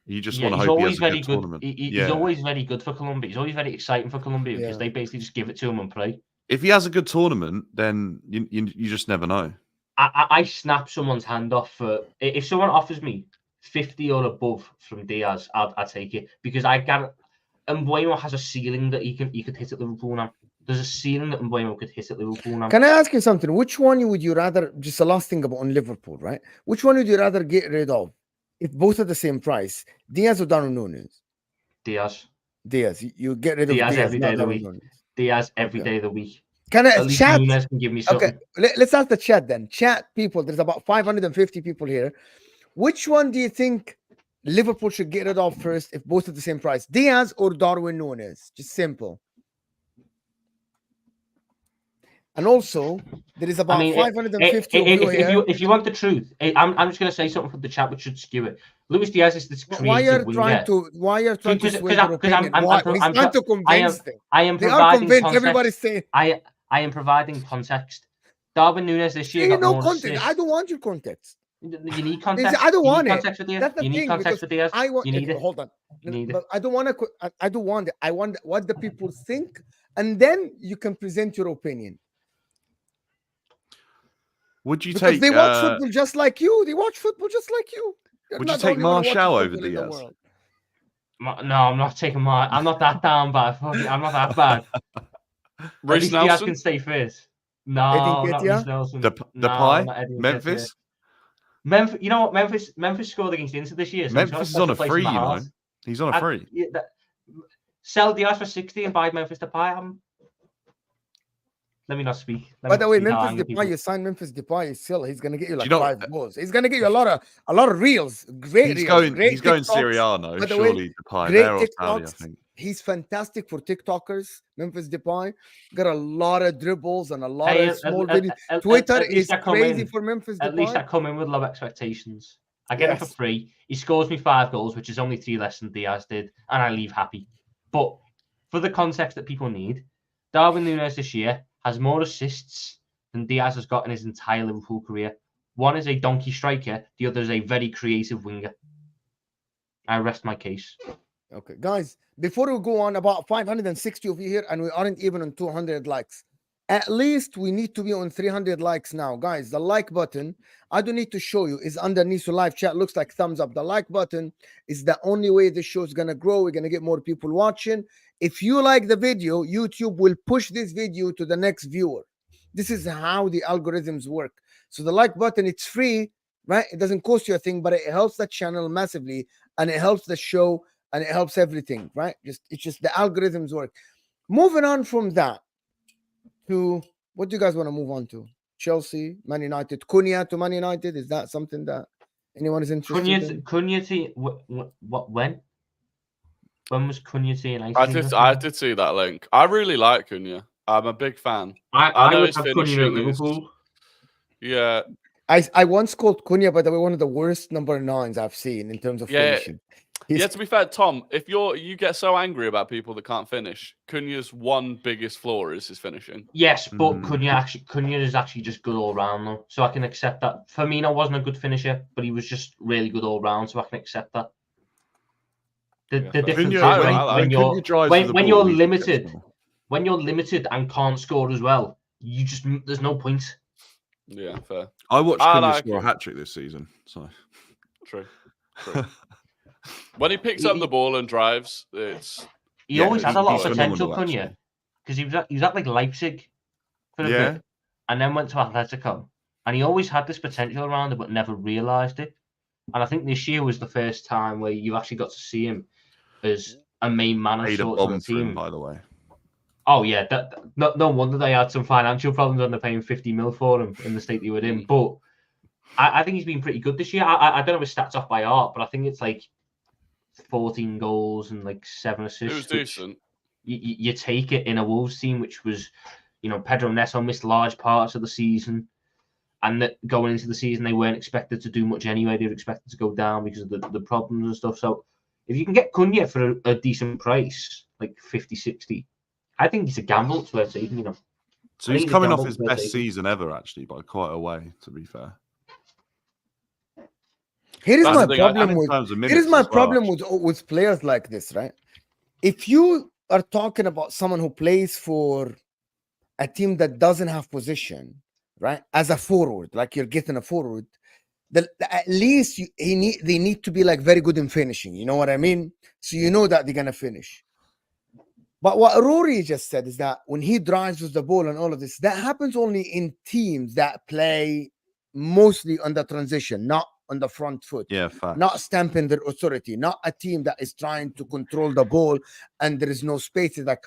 S4: You just want to hope he has a good tournament.
S2: He's always very good for Colombia. He's always very exciting for Colombia because they basically just give it to him and pray.
S4: If he has a good tournament, then you just never know.
S2: I snap someone's hand off for if someone offers me 50 or above from Diaz, I'll take it because I got Mbeumo has a ceiling that he could hit at Liverpool now. There's a ceiling that Mbeumo could hit at Liverpool now.
S1: Can I ask you something? Which one would you rather? Just the last thing about on Liverpool, right? Which one would you rather get rid of if both are the same price? Diaz or Darwin Nunez?
S2: Diaz.
S1: You get rid of
S2: Diaz every day of the week. Diaz every day of the week.
S1: Can I chat?
S2: Nunez can give me something.
S1: Okay, let's ask the chat then. Chat people, there's about 550 people here. Which one do you think Liverpool should get rid of first if both are the same price? Diaz or Darwin Nunez? Just simple. And also, there is about 550 here.
S2: If you want the truth, I'm just going to say something from the chat which should skew it. Luis Diaz is this creative
S1: Why are you trying to sway your opinion? He's trying to convince them. They are convinced. Everybody's saying.
S2: I am providing context. Darwin Nunez this year got more
S1: context.
S2: assists.
S1: I don't want your context.
S2: You need context.
S1: I don't want it.
S2: That's the
S1: thing.
S2: You need context for Diaz.
S1: You need it. Hold on. But I don't want to. I don't want it. I want what the people think, and then you can present your opinion.
S4: Would you
S1: because
S4: take?
S1: They watch football just like you. They watch football just like you.
S4: Would you take Martial over Diaz?
S2: No, I'm not taking Martial. I'm not that down bad. I'm not that bad.
S3: Reece Nelson
S2: Diaz can stay first. No, not Reece Nelson.
S4: Depay, Memphis.
S2: You know what? Memphis scored against Inter this year. So
S4: Memphis is on a free. You know, he's on a free.
S2: Sell Diaz for 60 and buy Memphis Depay. Let me not speak.
S1: By the way, Memphis Depay, you sign Memphis Depay, he's going to get you like 5 goals. He's going to get you a lot of reels. Great reels.
S4: He's going Serie A now. Surely Depay. They're Italy, I think.
S1: He's fantastic for TikTokers. Memphis Depay got a lot of dribbles and a lot of small videos. Twitter is crazy for Memphis Depay.
S2: At least I come in with low expectations. I get him for free. He scores me 5 goals, which is only 3 less than Diaz did, and I leave happy. But for the context that people need, Darwin Nunez this year has more assists than Diaz has got in his entire Liverpool career. One is a donkey striker, the other is a very creative winger. I rest my case.
S1: Okay, guys, before we go on, about 560 of you here, and we aren't even on 200 likes. At least we need to be on 300 likes now. Guys, the like button, I don't need to show you, is underneath. So live chat looks like thumbs up. The like button is the only way this show is going to grow. We're going to get more people watching. If you like the video, YouTube will push this video to the next viewer. This is how the algorithms work. So the like button, it's free, right? It doesn't cost you a thing, but it helps the channel massively, and it helps the show, and it helps everything, right? It's just the algorithms work. Moving on from that to, what do you guys want to move on to? Chelsea, Man United, Cunha to Man United. Is that something that anyone is interested in?
S2: Cunha to what? When? When was Cunha to United?
S3: I did see that link. I really like Cunha. I'm a big fan. I know
S2: would
S3: his
S2: have Cunha at
S3: finishing is.
S2: Liverpool.
S3: Yeah.
S1: I once called Cunha, by the way, one of the worst number 9s I've seen in terms of finishing.
S3: Yeah, to be fair, Tom, if you get so angry about people that can't finish, Cunha's one biggest flaw is his finishing.
S2: Yes, but Cunha is actually just good all round though, so I can accept that. Firmino wasn't a good finisher, but he was just really good all round, so I can accept that. The difference is when you're limited, when you're limited and can't score as well, there's no point.
S3: Yeah, fair.
S4: I watched Cunha score a hat trick this season, so
S3: true. When he picks up the ball and drives,
S2: he always had a lot of potential, Cunha, because he was at like Leipzig for a bit, and then went to Atletico, and he always had this potential around it, but never realised it. And I think this year was the first time where you actually got to see him as a main man of sorts of the team.
S4: By the way.
S2: Oh yeah, no wonder they had some financial problems when they're paying 50 mil for him in the state they were in. But I think he's been pretty good this year. I don't know his stats off by heart, but I think it's like 14 goals and like 7 assists.
S3: It was decent.
S2: You take it in a Wolves team, which was, Pedro Neto missed large parts of the season, and that going into the season they weren't expected to do much anyway. They were expected to go down because of the problems and stuff. So if you can get Cunha for a decent price, like 50, 60, I think it's a gamble. It's worth taking,
S4: So he's coming off his best season ever, actually, by quite a way, to be fair.
S1: Here is my problem with players like this, right? If you are talking about someone who plays for a team that doesn't have position, right, as a forward, like you're getting a forward, at least they need to be like very good in finishing. You know what I mean? So you know that they're gonna finish. But what Rory just said is that when he drives with the ball and all of this, that happens only in teams that play mostly on the transition, not on the front foot.
S4: Yeah, facts.
S1: Not stamping their authority, not a team that is trying to control the ball and there is no space. It's like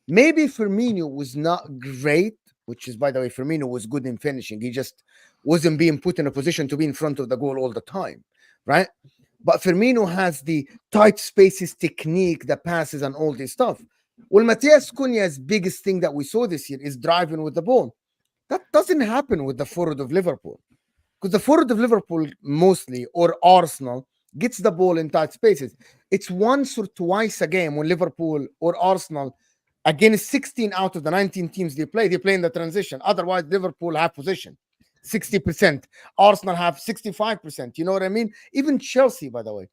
S1: maybe Firmino was not great, which is, by the way, Firmino was good in finishing. He just wasn't being put in a position to be in front of the goal all the time, right? But Firmino has the tight spaces technique, the passes and all this stuff. Well, Matthias Cunha's biggest thing that we saw this year is driving with the ball. That doesn't happen with the forward of Liverpool. Because the forward of Liverpool mostly, or Arsenal, gets the ball in tight spaces. It's once or twice a game when Liverpool or Arsenal, against 16 out of the 19 teams they play in the transition. Otherwise, Liverpool have possession, 60%. Arsenal have 65%. You know what I mean? Even Chelsea, by the way.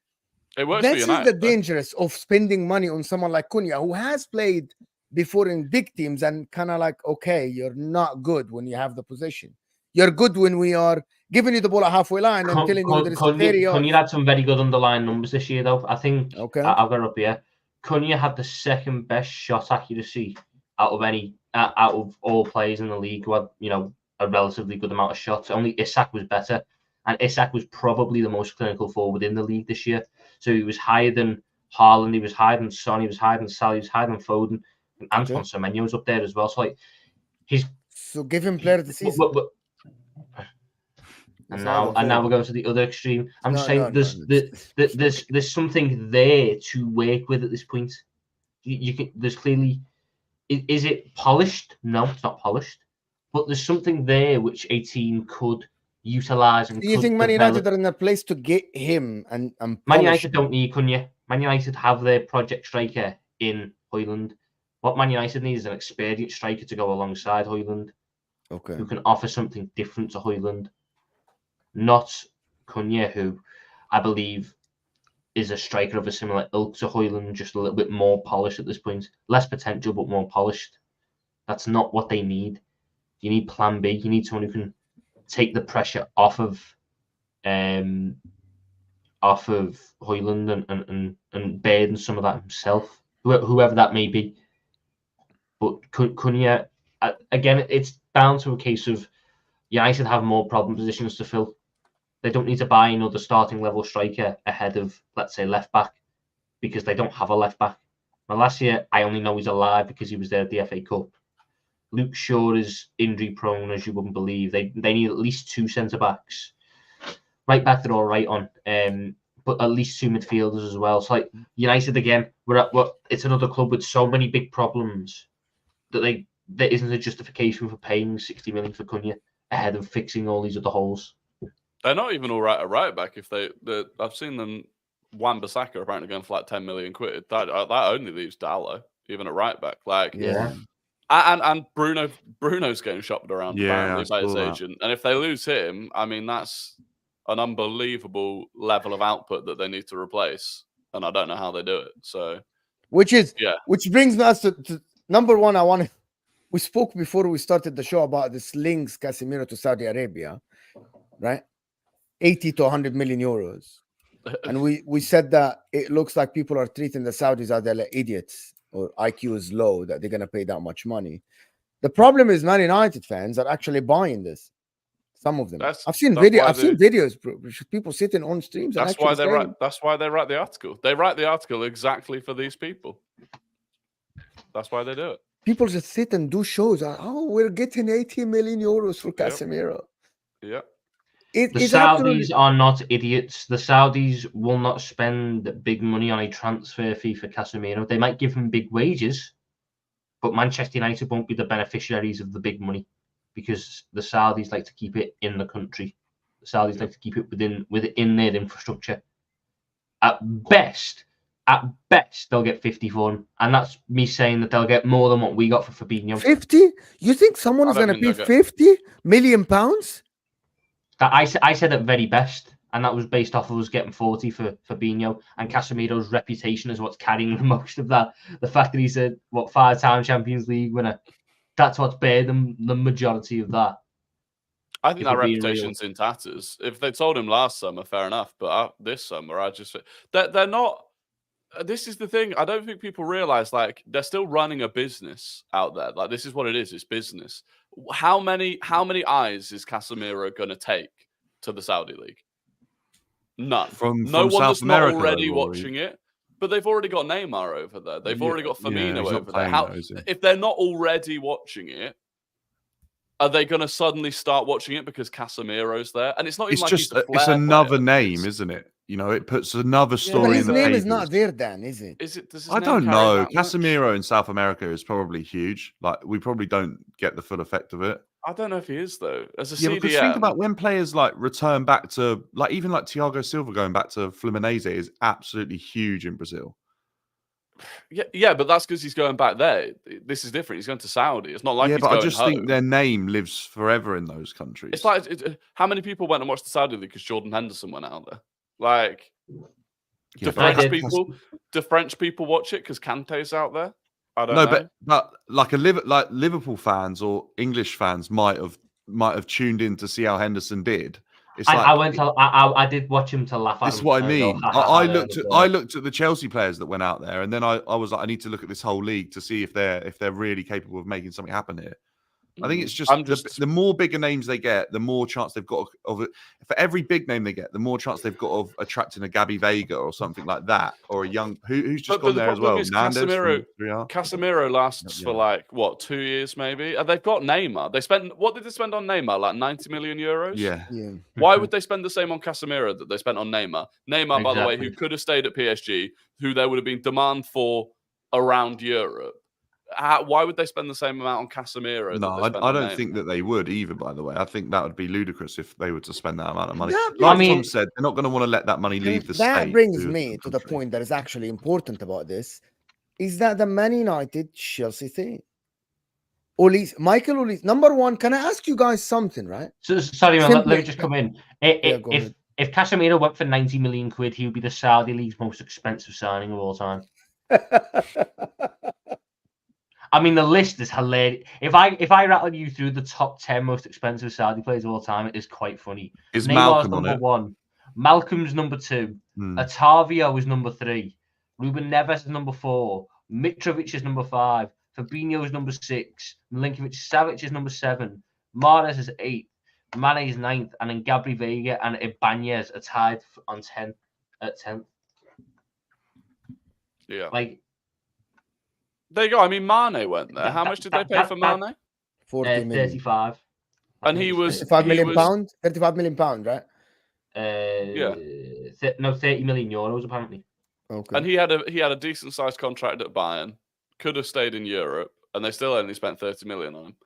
S3: It works
S1: this is the dangerous of spending money on someone like Cunha, who has played before in big teams and kind of like, okay, you're not good when you have the possession. You're good when we are giving you the ball at halfway line and telling you there's
S2: Cunha had some very good underlying numbers this year, though. I think I've got it up here. Cunha had the second best shot accuracy out of all players in the league who had, a relatively good amount of shots. Only Isak was better, and Isak was probably the most clinical forward in the league this year. So he was higher than Haaland, he was higher than Son, he was higher than Salah, he was higher than Foden, and Antoine Semenyo was up there as well. So
S1: so give him player of the season.
S2: And now we're going to the other extreme. I'm saying there's something there to work with at this point. There's clearly, is it polished? No, it's not polished. But there's something there which a team could utilise and.
S1: Do you think Man United are in a place to get him and
S2: Man United don't need Cunha. Man United have their project striker in Højlund. What Man United needs is an experienced striker to go alongside Højlund.
S1: Okay.
S2: Who can offer something different to Højlund. Not Cunha, who I believe is a striker of a similar ilk to Højlund, just a little bit more polished at this point. Less potential, but more polished. That's not what they need. You need plan B. You need someone who can take the pressure off of Højlund and burden some of that himself, whoever that may be. But Cunha, again, it's down to a case of United have more problem positions to fill. They don't need to buy another starting level striker ahead of, let's say, left back, because they don't have a left back. Now, last year, I only know he's alive because he was there at the FA Cup. Luke Shaw is injury prone, as you wouldn't believe. They need at least 2 centre backs. Right back, they're all right on, but at least 2 midfielders as well. So, like United again, it's another club with so many big problems that there isn't a justification for paying 60 million for Cunha ahead of fixing all these other holes.
S3: They're not even all right at right back. I've seen them. Wan-Bissaka apparently going for like 10 million quid. That only leaves Dallo even at right back. Like,
S2: yeah.
S3: And Bruno's getting shopped around apparently by his agent. And if they lose him, I mean, that's an unbelievable level of output that they need to replace. And I don't know how they do it. So,
S1: which brings us to number one. We spoke before we started the show about this links Casemiro to Saudi Arabia, right? 80 to 100 million euros. And we said that it looks like people are treating the Saudis as they're like idiots, or IQ is low, that they're going to pay that much money. The problem is Man United fans are actually buying this. Some of them. I've seen videos, people sitting on streams.
S3: That's why they write the article. They write the article exactly for these people. That's why they do it.
S1: People just sit and do shows. Oh, we're getting 80 million euros for Casemiro.
S3: Yep.
S2: The Saudis are not idiots. The Saudis will not spend big money on a transfer fee for Casemiro. They might give him big wages, but Manchester United won't be the beneficiaries of the big money, because the Saudis like to keep it in the country. The Saudis like to keep it within their infrastructure. At best, they'll get 50 for him, and that's me saying that they'll get more than what we got for Fabinho. 50? You think someone is going to pay 50 million pounds? I said at very best, and that was based off of us getting 40 for Fabinho, and Casemiro's reputation is what's carrying the most of that. The fact that he's a 5-time Champions League winner, that's what's paid them the majority of that.
S3: I think that reputation's in tatters. If they told him last summer, fair enough, but this summer, they're not. This is the thing. I don't think people realize, like, they're still running a business out there. Like, this is what it is. It's business. How many eyes is Casemiro going to take to the Saudi League? None. No one that's not already watching it. But they've already got Neymar over there. They've already got Firmino over there. If they're not already watching it, are they going to suddenly start watching it because Casemiro's there? And it's not even
S4: it's another name, isn't it? You know, it puts another story in the papers.
S1: His name is not there, Dan, is it?
S4: I don't know. Casemiro in South America is probably huge. Like, we probably don't get the full effect of it.
S3: I don't know if he is, though. As a CDM,
S4: because think about when players like return back to, like, even like Thiago Silva going back to Fluminense is absolutely huge in Brazil.
S3: Yeah, but that's because he's going back there. This is different. He's going to Saudi. It's not like he's going home.
S4: I just think their name lives forever in those countries.
S3: It's like, how many people went and watched the Saudi League because Jordan Henderson went out there? Like, do French people watch it because Kante's out there? I don't know.
S4: But like Liverpool fans or English fans might have tuned in to see how Henderson did. It's
S2: I did watch him to laugh at him.
S4: This is what I mean. I looked at the Chelsea players that went out there, and then I was like, I need to look at this whole league to see if they're really capable of making something happen here. I think it's just the more bigger names they get, the more chance they've got of it. For every big name they get, the more chance they've got of attracting a Gabby Vega or something like that, or a young who's just gone there as well.
S3: Casemiro lasts for like 2 years maybe, and they've got Neymar. What did they spend on Neymar? Like 90 million euros.
S4: Yeah.
S3: Why would they spend the same on Casemiro that they spent on Neymar? Neymar, by the way, who could have stayed at PSG, who there would have been demand for around Europe. why would they spend the same amount on Casemiro?
S4: No, I don't think that they would either, by the way. I think that would be ludicrous if they were to spend that amount of money. Like Tom said, they're not going to want to let that money leave the state.
S1: That brings me to the point that is actually important about this, is that the Man United Chelsea thing. Olise, Michael Olise, number one, can I ask you guys something, right?
S2: So, sorry, man, let me just come in. If Casemiro went for 90 million quid, he would be the Saudi League's most expensive signing of all time. I mean, the list is hilarious. If I rattle you through the top 10 most expensive Saudi players of all time, it is quite funny.
S4: Is
S2: Neymar's
S4: Malcolm
S2: number 1. Malcolm's number 2.
S4: Hmm.
S2: Otavio is number 3. Ruben Neves is number 4. Mitrovic is number 5. Fabinho is number 6. Milinkovic-Savic is number 7. Mahrez is 8. Mane is 9th. And then Gabri Veiga and Ibanez are tied on 10th at 10th.
S3: Yeah.
S2: Like,
S3: there you go. I mean, Mane went there. How much did they pay for Mane?
S1: 40 million.
S2: 35.
S3: And he was
S1: 35 million pounds. 35 million pounds, right?
S3: Yeah.
S2: No, 30 million euros apparently.
S1: Okay.
S3: And he had a decent sized contract at Bayern. Could have stayed in Europe, and they still only spent 30 million on him.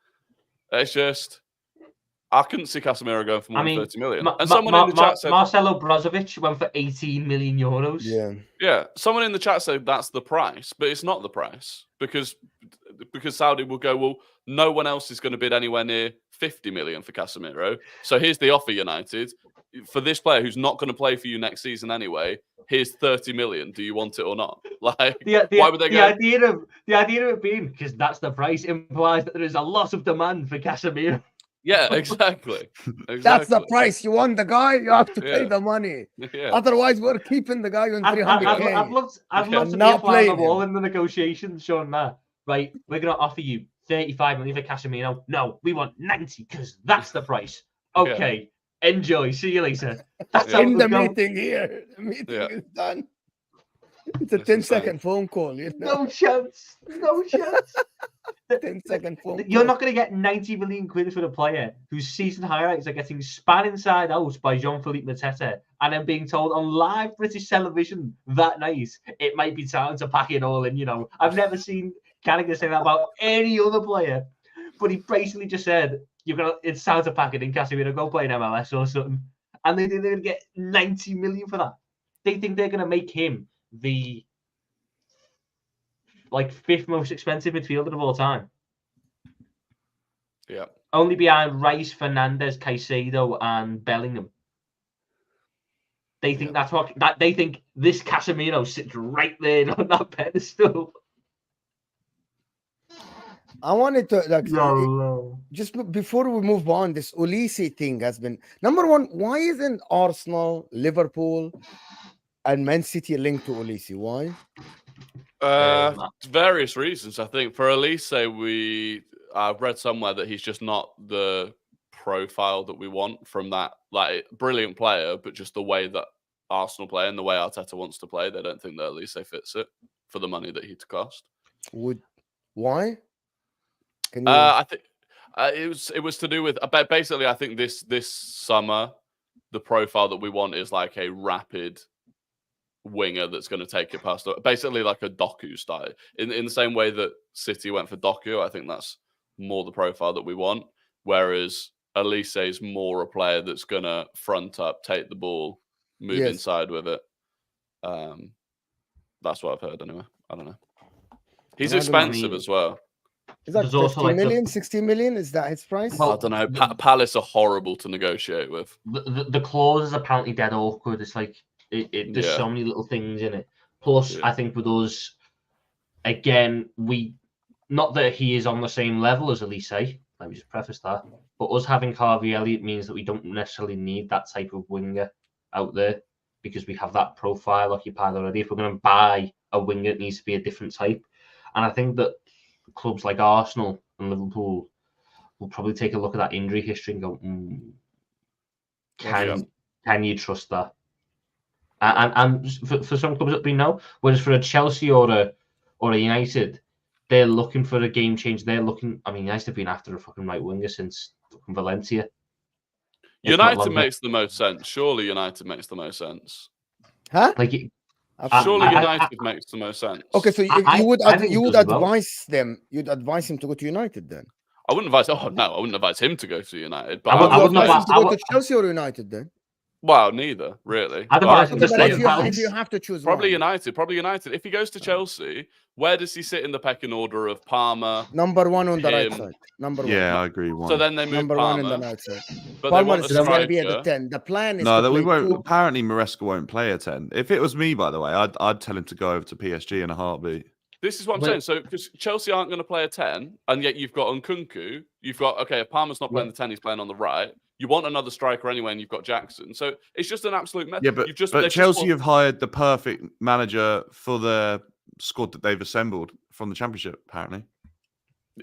S3: It's just, I couldn't see Casemiro going for more than 30 million. And someone in the chat said
S2: Marcelo Brozovic went for 18 million euros.
S3: Yeah. Someone in the chat said that's the price, but it's not the price because Saudi will go, well, no one else is going to bid anywhere near 50 million for Casemiro. So here's the offer, United. For this player who's not going to play for you next season anyway, here's 30 million. Do you want it or not? Like, why would they go?
S2: The idea of it being, because that's the price, implies that there is a lot of demand for Casemiro.
S3: Yeah, exactly.
S1: That's the price. You want the guy, you have to pay the money.
S3: Yeah.
S1: Otherwise, we're keeping the guy on 300K.
S2: I'd love to be a fly on the wall in the negotiations, Sean. Right, we're going to offer you 35 million for Casemiro. No, we want 90 because that's the price. Okay, enjoy. See you later. That's how
S1: in the meeting here. The meeting is done. It's a 10-second phone call. You know?
S2: No chance. No chance.
S1: 10-second phone
S2: You're
S1: call.
S2: not going to get 90 million quid for a player whose season highlights are getting span inside out by Jean-Philippe Mateta and then being told on live British television that night it might be time to pack it all in. You know, I've never seen Carragher say that about any other player, but he basically just said, it's time to pack it in, Casemiro, go play in MLS or something. And they're going to get 90 million for that. They think they're going to make him the 5th most expensive midfielder of all time.
S3: Yeah.
S2: Only behind Rice, Fernandes, Caicedo, and Bellingham. They think that's what they think. This Casemiro sits right there on that pedestal.
S1: I wanted to just before we move on, this Olise thing has been number one. Why isn't Arsenal, Liverpool, and Man City linked to Olise? Why?
S3: Various reasons. I think for Olise, I've read somewhere that he's just not the profile that we want from that brilliant player, but just the way that Arsenal play and the way Arteta wants to play, they don't think that Olise fits it for the money that he'd cost.
S1: Why?
S3: I think it was to do with basically. I think this summer, the profile that we want is like a rapid winger that's going to take it past, basically like a Doku style. In the same way that City went for Doku, I think that's more the profile that we want. Whereas Olise is more a player that's going to front up, take the ball, move inside with it. That's what I've heard anyway. I don't know. He's expensive as well.
S1: Is that 50 million, 60 million? Is that his price?
S3: I don't know. Palace are horrible to negotiate with.
S2: The clause is apparently dead awkward. It's like there's so many little things in it. Plus, I think with us, again, not that he is on the same level as Olise. Let me just preface that. But us having Harvey Elliott means that we don't necessarily need that type of winger out there because we have that profile occupied already. If we're going to buy a winger, it needs to be a different type. And I think that clubs like Arsenal and Liverpool will probably take a look at that injury history and go, can you trust that? And for some clubs, it'll be no. Whereas for a Chelsea or a United, they're looking for a game change. United have been after a fucking right winger since fucking Valencia.
S3: United makes the most sense. Surely United makes the most sense.
S1: Huh?
S3: Surely United makes the most sense.
S1: Okay, so you would advise them. You'd advise him to go to United then.
S3: I wouldn't advise. Oh no, I wouldn't advise him to go to United. But
S1: I would advise him to go to Chelsea or United then.
S3: Well, neither really.
S2: I'd advise him to stay in
S1: if you have to choose,
S3: probably United. Probably United. If he goes to Chelsea, where does he sit in the pecking order of Palmer?
S1: Number one on the right side. Number one.
S4: Yeah, I agree.
S3: So then they move
S1: number
S3: Palmer.
S1: one on the right side.
S3: But
S1: Palmer is going to be at the 10. The plan is
S4: that we won't. Apparently, Maresca won't play a 10. If it was me, by the way, I'd tell him to go over to PSG in a heartbeat.
S3: This is what I'm saying. So, because Chelsea aren't going to play a 10, and yet you've got Nkunku, you've got, okay, if Palmer's not playing the 10, he's playing on the right. You want another striker anyway, and you've got Jackson. So it's just an absolute mess.
S4: Yeah, but Chelsea have hired the perfect manager for the squad that they've assembled from the Championship, apparently.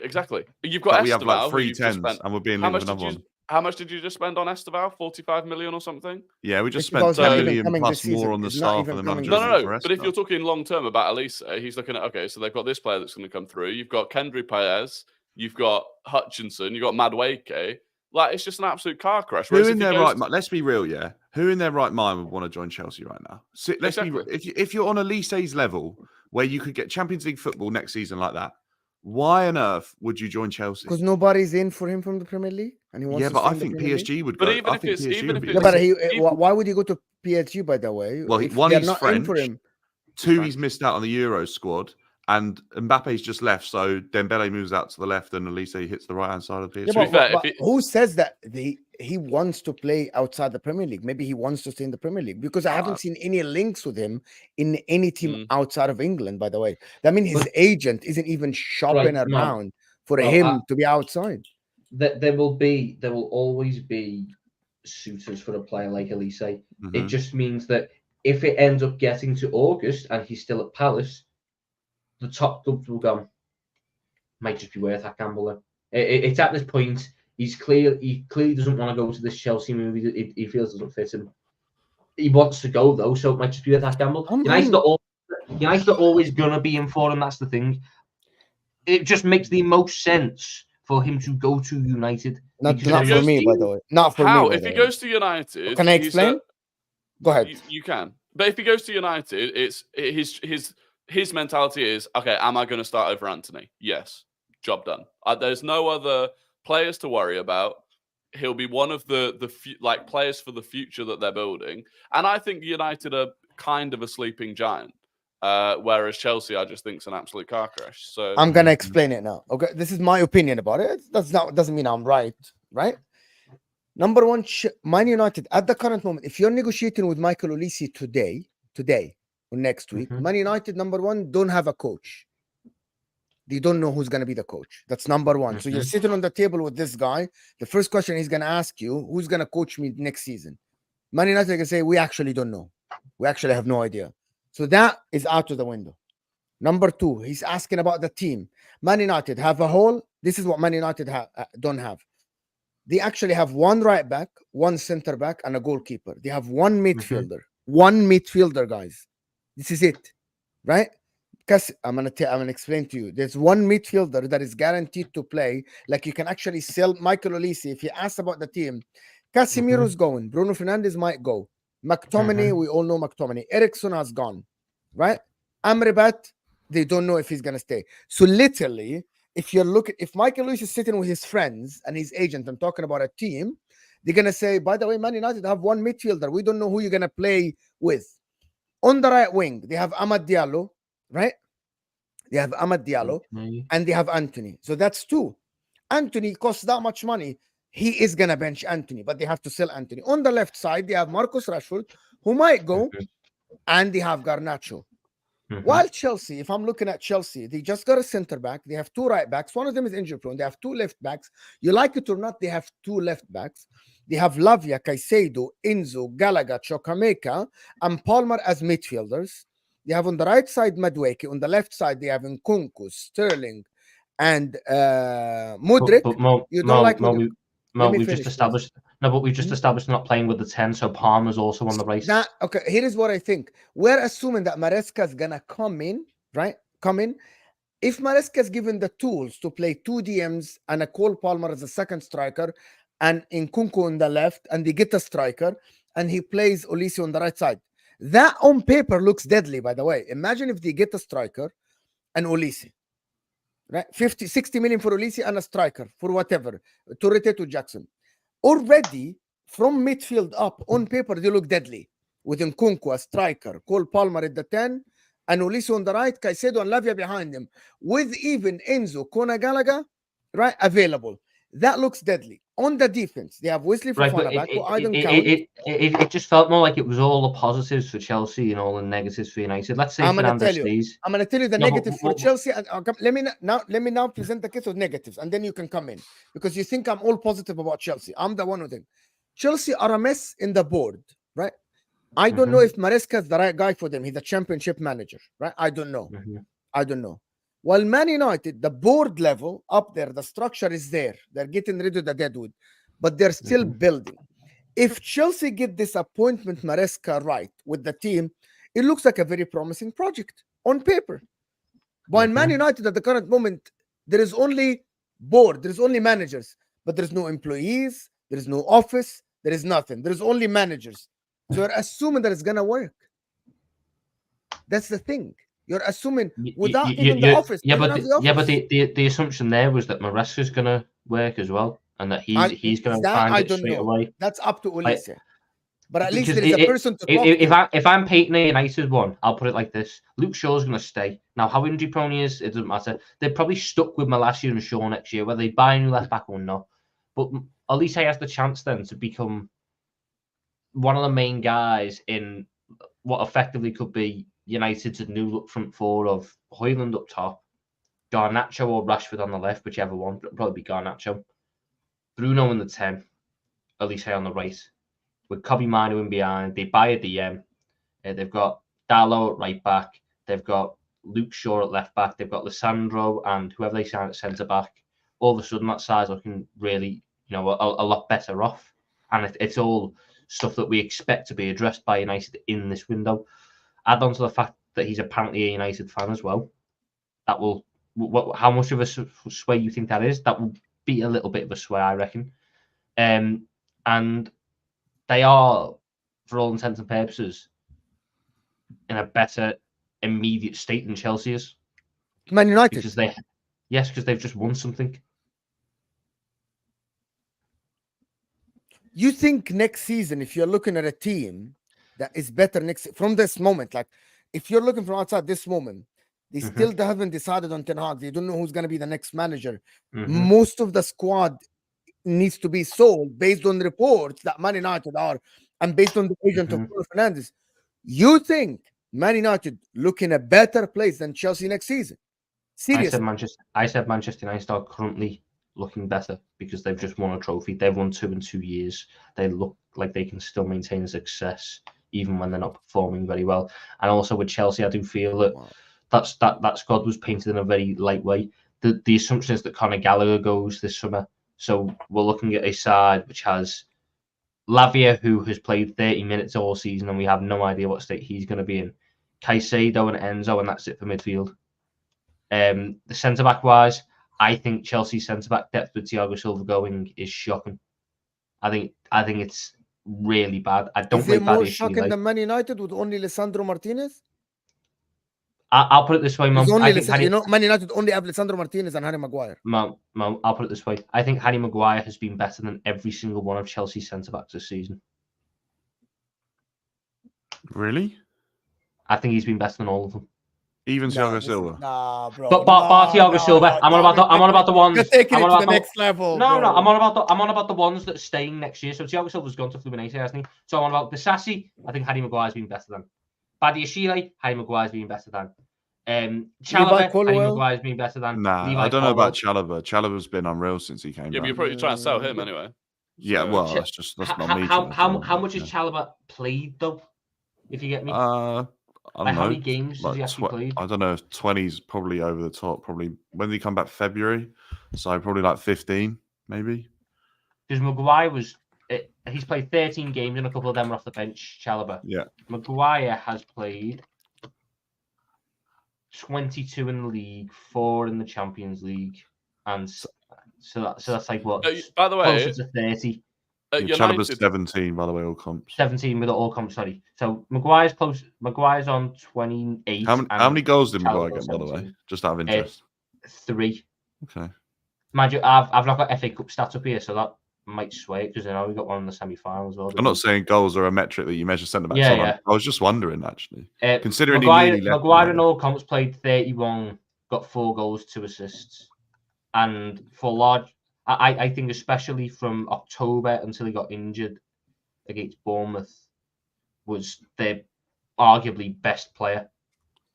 S3: Exactly. You've got Esteval.
S4: We have like 3 10s, and we're being linked with another one.
S3: How much did you just spend on Esteval? 45 million or something?
S4: Yeah, we just spent 10 million plus more on the staff and the manager.
S3: No. But if you're talking long term about Olise, he's looking at, okay, so they've got this player that's going to come through. You've got Kendry Paez, you've got Hutchinson, you've got Madueke. Like, it's just an absolute car crash.
S4: Who in their right mind? Let's be real, yeah. Who in their right mind would want to join Chelsea right now? Let's be real. If you're on Olise's level, where you could get Champions League football next season like that, why on earth would you join Chelsea?
S1: Because nobody's in for him from the Premier League, and he wants.
S4: Yeah, but I think PSG would go.
S3: But even if it's,
S1: why would he go to PSG? By the way,
S4: well, one, he's French. Two, he's missed out on the Euro squad. And Mbappe's just left, so Dembele moves out to the left, and Olise hits the right-hand side of the PSG.
S1: Yeah, but who says that he wants to play outside the Premier League? Maybe he wants to stay in the Premier League, because I haven't seen any links with him in any team outside of England, by the way. That means his agent isn't even shopping around for him to be outside.
S2: There will always be suitors for a player like Olise. Mm-hmm. It just means that if it ends up getting to August and he's still at Palace, the top clubs will go, might just be worth that gamble. It's at this point, he clearly doesn't want to go to this Chelsea movie. He feels doesn't fit him. He wants to go though, so it might just be worth that gamble. United are always gonna be in for him. That's the thing. It just makes the most sense for him to go to United.
S1: Not for me, by the way. Not for me.
S3: If he goes to United,
S1: can I explain? Go ahead.
S3: You can. But if he goes to United, it's his mentality is, okay, am I going to start over Anthony? Yes. Job done. There's no other players to worry about. He'll be one of the players for the future that they're building. And I think United are kind of a sleeping giant. Whereas Chelsea, I just think, is an absolute car crash. So
S1: I'm going to explain it now. Okay, this is my opinion about it. Doesn't mean I'm right? Number one, Man United, at the current moment, if you're negotiating with Michael Olise today, or next week, Man United, number one, don't have a coach. They don't know who's going to be the coach. That's number one. So you're sitting on the table with this guy. The first question he's going to ask you, who's going to coach me next season? Man United can say, we actually don't know. We actually have no idea. So that is out of the window. Number two, he's asking about the team. Man United have a hole. This is what Man United don't have. They actually have one right back, one center back, and a goalkeeper. They have one midfielder. One midfielder, guys. This is it, right? Because I'm gonna explain to you. There's one midfielder that is guaranteed to play. Like, you can actually sell Michael Olise. If you ask about the team, Casemiro's going. Bruno Fernandes might go. McTominay, we all know McTominay. Eriksson has gone, right? Amrabat, they don't know if he's gonna stay. So literally, if Michael Olise is sitting with his friends and his agent, I'm talking about a team, they're gonna say, by the way, Man United have one midfielder. We don't know who you're gonna play with. On the right wing, they have Amad Diallo, right? They have Amad Diallo, and they have Anthony. So that's two. Anthony costs that much money. He is going to bench Anthony, but they have to sell Anthony. On the left side, they have Marcus Rashford, who might go, and they have Garnacho. While Chelsea, if I'm looking at Chelsea, they just got a center back. They have two right backs. One of them is injury prone. They have two left backs. You like it or not, they have two left backs. They have Lavia, Caicedo, Enzo, Gallagher, Chukwuemeka, and Palmer as midfielders. They have on the right side Madueke. On the left side, they have Nkunku, Sterling, and Mudryk. You don't like Mudryk?
S2: We've just established not playing with the 10, so Palmer's also on the right.
S1: Okay, here is what I think. We're assuming that Maresca is gonna come in, right? If Maresca is given the tools to play two DMs and a Cole Palmer as a second striker, and Nkunku on the left, and they get a striker, and he plays Olise on the right side, That on paper looks deadly, by the way. Imagine if they get a striker and Olise, right? 50, 60 million for Olise and a striker for whatever, to rotate to Jackson. Already from midfield up, on paper, they look deadly. With Nkunku, a striker, Cole Palmer at the 10, and Olise on the right, Caicedo and Lavia behind him, with even Enzo, Kona Gallagher, right, available. That looks deadly. On the defense, they have Wesley Fofana back, who I don't count.
S2: It just felt more like it was all the positives for Chelsea and all the negatives for United. Let's say Fernandes stays.
S1: I'm going to tell you the negative for Chelsea. And let me now present the case of negatives, and then you can come in, because you think I'm all positive about Chelsea. I'm the one who thinks Chelsea are a mess in the board, right? I don't know if Maresca is the right guy for them. He's a championship manager, right? I don't know. I don't know. While Man United, the board level up there, the structure is there. They're getting rid of the deadwood, but they're still building. If Chelsea get this appointment Maresca right with the team, it looks like a very promising project on paper. While Man United at the current moment, there is only board, there is only managers, but there's no employees, there is no office, there is nothing. There's only managers. So you're assuming that it's going to work. That's the thing. You're assuming without even the office.
S2: Yeah, but the assumption there was that Maresca is going to work as well, and that he's going to find it straight away.
S1: That's up to Olise. But at least there is a person to talk
S2: to. If I'm painting a United one, I'll put it like this: Luke Shaw's going to stay. Now, how injury prone he is, it doesn't matter. They're probably stuck with Malacia and Shaw next year, whether they buy a new left back or not. But Olise has the chance then to become one of the main guys in what effectively could be United's new look front four of Højlund up top, Garnacho or Rashford on the left, whichever one, but it'll probably be Garnacho. Bruno in the 10, Olise on the right, with Kobe Manu in behind. They buy a DM. They've got Dalot at right back. They've got Luke Shaw at left back. They've got Lissandro and whoever they sign at centre back. All of a sudden, that side's looking really, a lot better off. And it's all stuff that we expect to be addressed by United in this window. Add on to the fact that he's apparently a United fan as well. That will, how much of a sway you think that is? That will be a little bit of a sway, I reckon. And they are, for all intents and purposes, in a better immediate state than Chelsea is.
S1: Man United?
S2: Because they've just won something.
S1: You think next season, if you're looking at a team that is better from this moment, like if you're looking from outside this moment, they still haven't decided on Ten Hag. They don't know who's going to be the next manager. Most of the squad needs to be sold based on reports that Man United are, and based on the agent of Bruno Fernandes. You think Man United look in a better place than Chelsea next season? Seriously?
S2: I said Manchester United are currently looking better because they've just won a trophy. They've won 2 in 2 years. They look like they can still maintain success even when they're not performing very well. And also with Chelsea, I do feel that that squad was painted in a very light way. The assumption is that Conor Gallagher goes this summer. So we're looking at a side which has Lavia, who has played 30 minutes all season, and we have no idea what state he's going to be in. Caicedo and Enzo, and that's it for midfield. The centre-back wise, I think Chelsea's centre-back depth with Thiago Silva going is shocking. I think it's really bad. I don't. Is
S1: it more shocking than Man United with only Lisandro Martinez?
S2: I'll put it this way, Mom.
S1: Man United only have Lisandro Martinez and Harry Maguire.
S2: Mom, I'll put it this way. I think Harry Maguire has been better than every single one of Chelsea's centre-backs this season.
S4: Really?
S2: I think he's been better than all of them.
S4: Even Thiago Silva.
S1: Nah, bro.
S2: But Thiago Silva. I'm on about the ones.
S1: You're taking it to the next level.
S2: No, I'm on about the ones that are staying next year. So Thiago Silva's gone to Fluminense, hasn't he? So I'm on about Disasi. I think Harry Maguire's been better than. Badiashile, Harry Maguire's been better than. Chalobah, Harry Maguire's been better than.
S4: Nah, I don't know about Chalobah. Chalobah's been unreal since he came.
S3: Yeah, but you're probably trying to sell him anyway.
S4: Yeah, well, that's not me.
S2: How much has Chalobah played though? If you get me.
S4: I don't know.
S2: How many games has he actually played?
S4: I don't know. 20's probably over the top. Probably when did he come back? February. So probably like 15, maybe.
S2: Because Maguire he's played 13 games and a couple of them were off the bench. Chalobah.
S4: Yeah.
S2: Maguire has played 22 in the league, 4 in the Champions League, and so that's like what?
S3: By the way,
S2: closer to 30.
S3: United,
S4: 17, by the way, all comps.
S2: 17 with all comps, sorry. So Maguire's close. Maguire's on 28.
S4: How many goals did Maguire
S2: Chalobah's
S4: get, by the way?
S2: 17.
S4: Just out of interest.
S2: 3.
S4: Okay.
S2: Mind you, I've not got FA Cup stats up here, so that might sway it because I know we got one in the semi-final as well.
S4: I'm not saying goals are a metric that you measure centre-backs
S2: Yeah,
S4: on.
S2: yeah.
S4: I was just wondering, actually. Considering
S2: Maguire in all comps played 31, got 4 goals, 2 assists. And for large, I think especially from October until he got injured against Bournemouth, was their arguably best player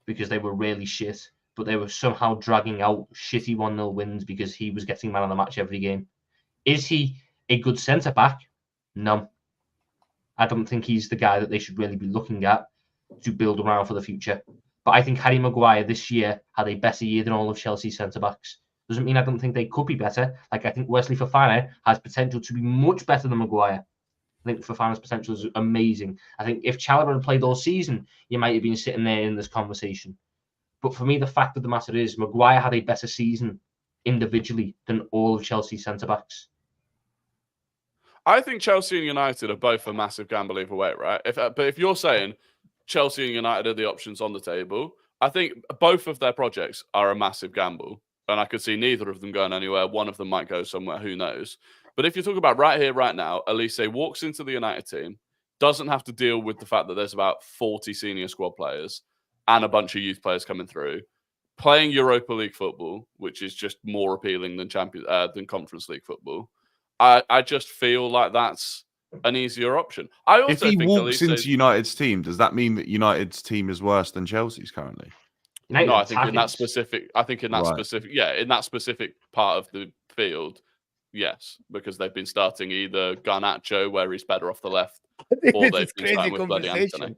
S2: because they were really shit, but they were somehow dragging out shitty 1-0 wins because he was getting man of the match every game. Is he a good centre-back? No. I don't think he's the guy that they should really be looking at to build around for the future. But I think Harry Maguire this year had a better year than all of Chelsea's centre-backs. Doesn't mean I don't think they could be better. Like, I think Wesley Fofana has potential to be much better than Maguire. I think Fofana's potential is amazing. I think if Chalobah had played all season, you might have been sitting there in this conversation. But for me, the fact of the matter is Maguire had a better season individually than all of Chelsea's centre-backs.
S3: I think Chelsea and United are both a massive gamble either way, right? But if you're saying Chelsea and United are the options on the table, I think both of their projects are a massive gamble. And I could see neither of them going anywhere. One of them might go somewhere, who knows? But if you talk about right here, right now, Olise walks into the United team, doesn't have to deal with the fact that there's about 40 senior squad players and a bunch of youth players coming through, playing Europa League football, which is just more appealing than Conference League football. I just feel like that's an easier option. I also
S4: if he
S3: think
S4: walks into United's team, does that mean that United's team is worse than Chelsea's currently?
S3: No, I think in that specific, in that specific part of the field, yes, because they've been starting either Garnacho, where he's better off the left, or they've been starting with bloody Anthony.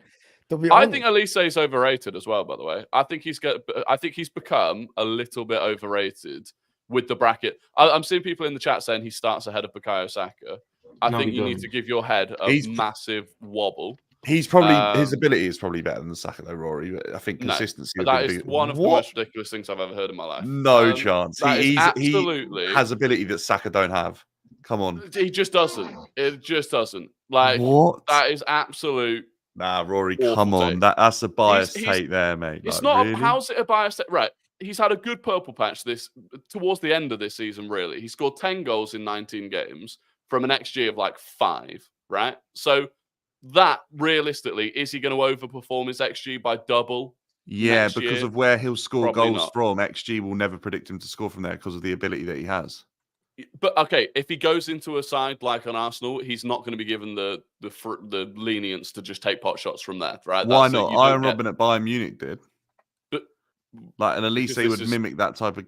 S3: I think Olise is overrated as well. By the way, I think he's become a little bit overrated with the bracket. I'm seeing people in the chat saying he starts ahead of Bukayo Saka. I think you need to give your head a massive wobble.
S4: He's probably his ability is probably better than Saka, though, Rory. I think consistency.
S3: That is one of the most ridiculous things I've ever heard in my life.
S4: No chance.
S3: He
S4: has ability that Saka don't have. Come on.
S3: He just doesn't. It just doesn't. Like
S4: what?
S3: That is absolute.
S4: Nah, Rory, come on. That's a biased take there, mate.
S3: It's
S4: like,
S3: not.
S4: Really?
S3: How's it a biased take? Right. He's had a good purple patch towards the end of this season. Really, he scored 10 goals in 19 games from an XG of like 5. Right. So. That realistically, is he going to overperform his XG by double?
S4: Yeah, because of where he'll score
S3: Probably
S4: goals
S3: not.
S4: from. XG will never predict him to score from there because of the ability that he has.
S3: But okay, if he goes into a side like an Arsenal, he's not going to be given the lenience to just take pot shots from there, right?
S4: Why not? Iron Robin at Bayern Munich did. Like an Olise would mimic that type of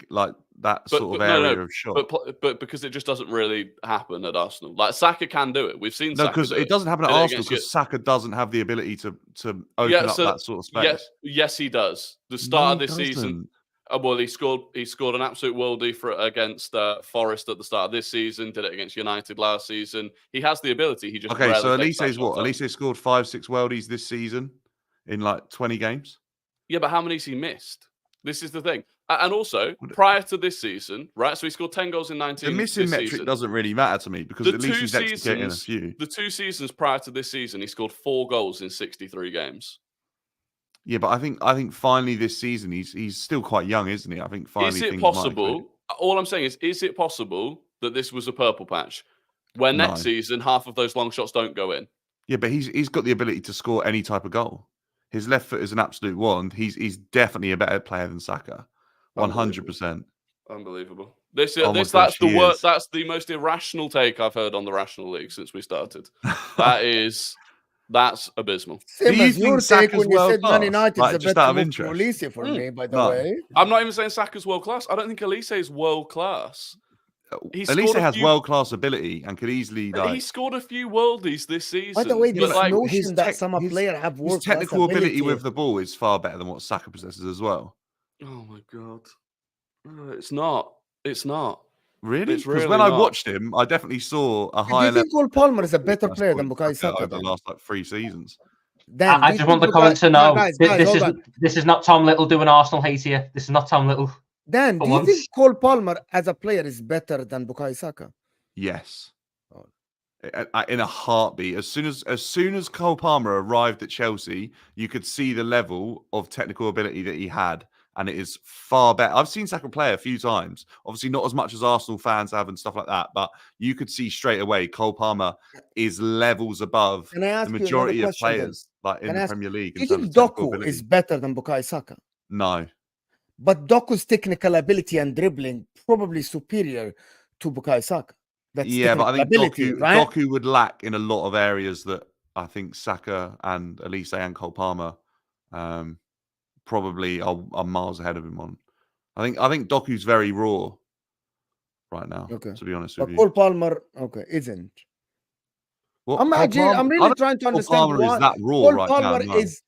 S4: sort of area of shot.
S3: But because it just doesn't really happen at Arsenal. Like Saka can do it. We've seen
S4: no, because it doesn't happen at Arsenal because Saka doesn't have the ability to open up that sort of space.
S3: Yes, he does. The start of this season. Well, he scored an absolute worldie against Forest at the start of this season. Did it against United last season. He has the ability. He just
S4: so Olise's what? Olise scored 5-6 worldies this season in like 20 games.
S3: Yeah, but how many has he missed? This is the thing. And also, prior to this season, right? So he scored 10 goals in 19.
S4: The missing metric doesn't really matter to me because at least he's executing a few.
S3: The 2 seasons prior to this season, he scored 4 goals in 63 games.
S4: Yeah, but I think finally this season he's still quite young, isn't he? I think finally.
S3: Is it possible? All I'm saying is it possible that this was a purple patch, where next season half of those long shots don't go in?
S4: Yeah, but he's got the ability to score any type of goal. His left foot is an absolute wand. He's definitely a better player than Saka, 100%.
S3: Unbelievable. That's the most irrational take I've heard on the Rational League since we started. That's abysmal.
S1: Same as your take when you said Man United is a better move for Olise for me, by the way.
S3: I'm not even saying Saka's world class. I don't think Olise is world class.
S4: Olise has world-class ability and could easily
S3: he scored a few worldies this season.
S1: By the way, this notion that some player have world-class
S4: technical ability with the ball is far better than what Saka possesses as well.
S3: Oh my god, it's not.
S4: Really? Because when I watched him, I definitely saw a higher.
S1: Do you think Cole Palmer is a better player than Bukayo Saka
S4: over the last 3 seasons?
S2: I just want the comments to know this is not Tom Little doing Arsenal hate here. This is not Tom Little.
S1: Dan, do you think Cole Palmer as a player is better than Bukayo Saka?
S4: Yes. in a heartbeat. As soon as Cole Palmer arrived at Chelsea, you could see the level of technical ability that he had, and it is far better. I've seen Saka play a few times, obviously not as much as Arsenal fans have and stuff like that, but you could see straight away Cole Palmer is levels above the majority of players like in the Premier League.
S1: Do you think Doku is better than Bukayo Saka?
S4: No.
S1: But Doku's technical ability and dribbling probably superior to Bukayo Saka.
S4: But I think Doku would lack in a lot of areas that I think Saka and Olise and Cole Palmer probably are miles ahead of him on. I think Doku's very raw right now. Okay. To be honest with you,
S1: Cole Palmer, isn't.
S4: Well,
S1: I'm really trying to understand
S4: Cole Palmer is that raw
S1: Cole
S4: right
S1: Palmer
S4: now.
S1: is.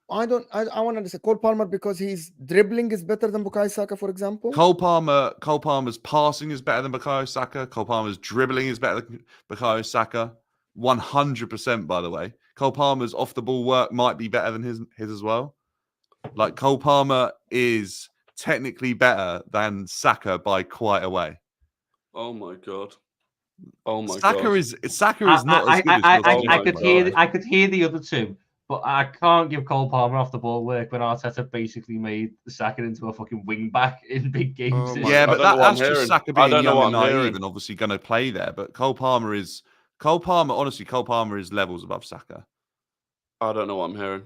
S1: I want to understand Cole Palmer because his dribbling is better than Bukayo Saka, for example.
S4: Cole Palmer's passing is better than Bukayo Saka. Cole Palmer's dribbling is better than Bukayo Saka. 100%, by the way. Cole Palmer's off the ball work might be better than his as well. Like Cole Palmer is technically better than Saka by quite a way.
S3: Oh my god. Oh my
S4: Saka
S3: god.
S4: Saka is not as good as
S2: I could hear the other two. But I can't give Cole Palmer off the ball work when Arteta basically made Saka into a fucking wing back in big games.
S4: But that's just Saka being young and naive and obviously going to play there. But Cole Palmer is levels above Saka.
S3: I don't know what I'm hearing.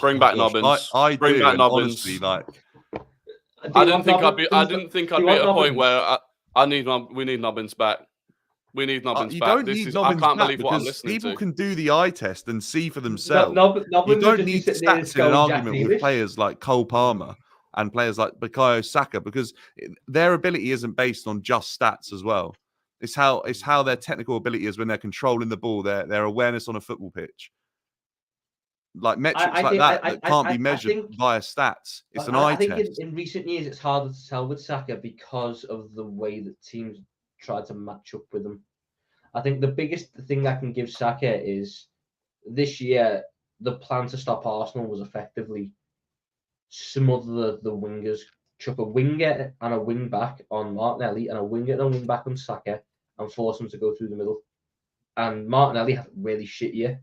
S3: Bring back Nobbins.
S4: Bring back Nobbins. Honestly,
S3: I didn't think I'd be at a point where we need Nobbins back. We need Nobbins back. I can't believe what I'm listening to.
S4: People can do the eye test and see for themselves. You don't need stats in an argument with players like Cole Palmer and players like Bukayo Saka because their ability isn't based on just stats as well. It's how their technical ability is when they're controlling the ball, their awareness on a football pitch. Like metrics that can't be measured via stats. It's an eye test.
S2: I think in recent years it's harder to tell with Saka because of the way that teams try to match up with him. I think the biggest thing I can give Saka is this year the plan to stop Arsenal was effectively smother the wingers, chuck a winger and a wing back on Martinelli and a winger and a wing back on Saka and force them to go through the middle. And Martinelli had a really shit year,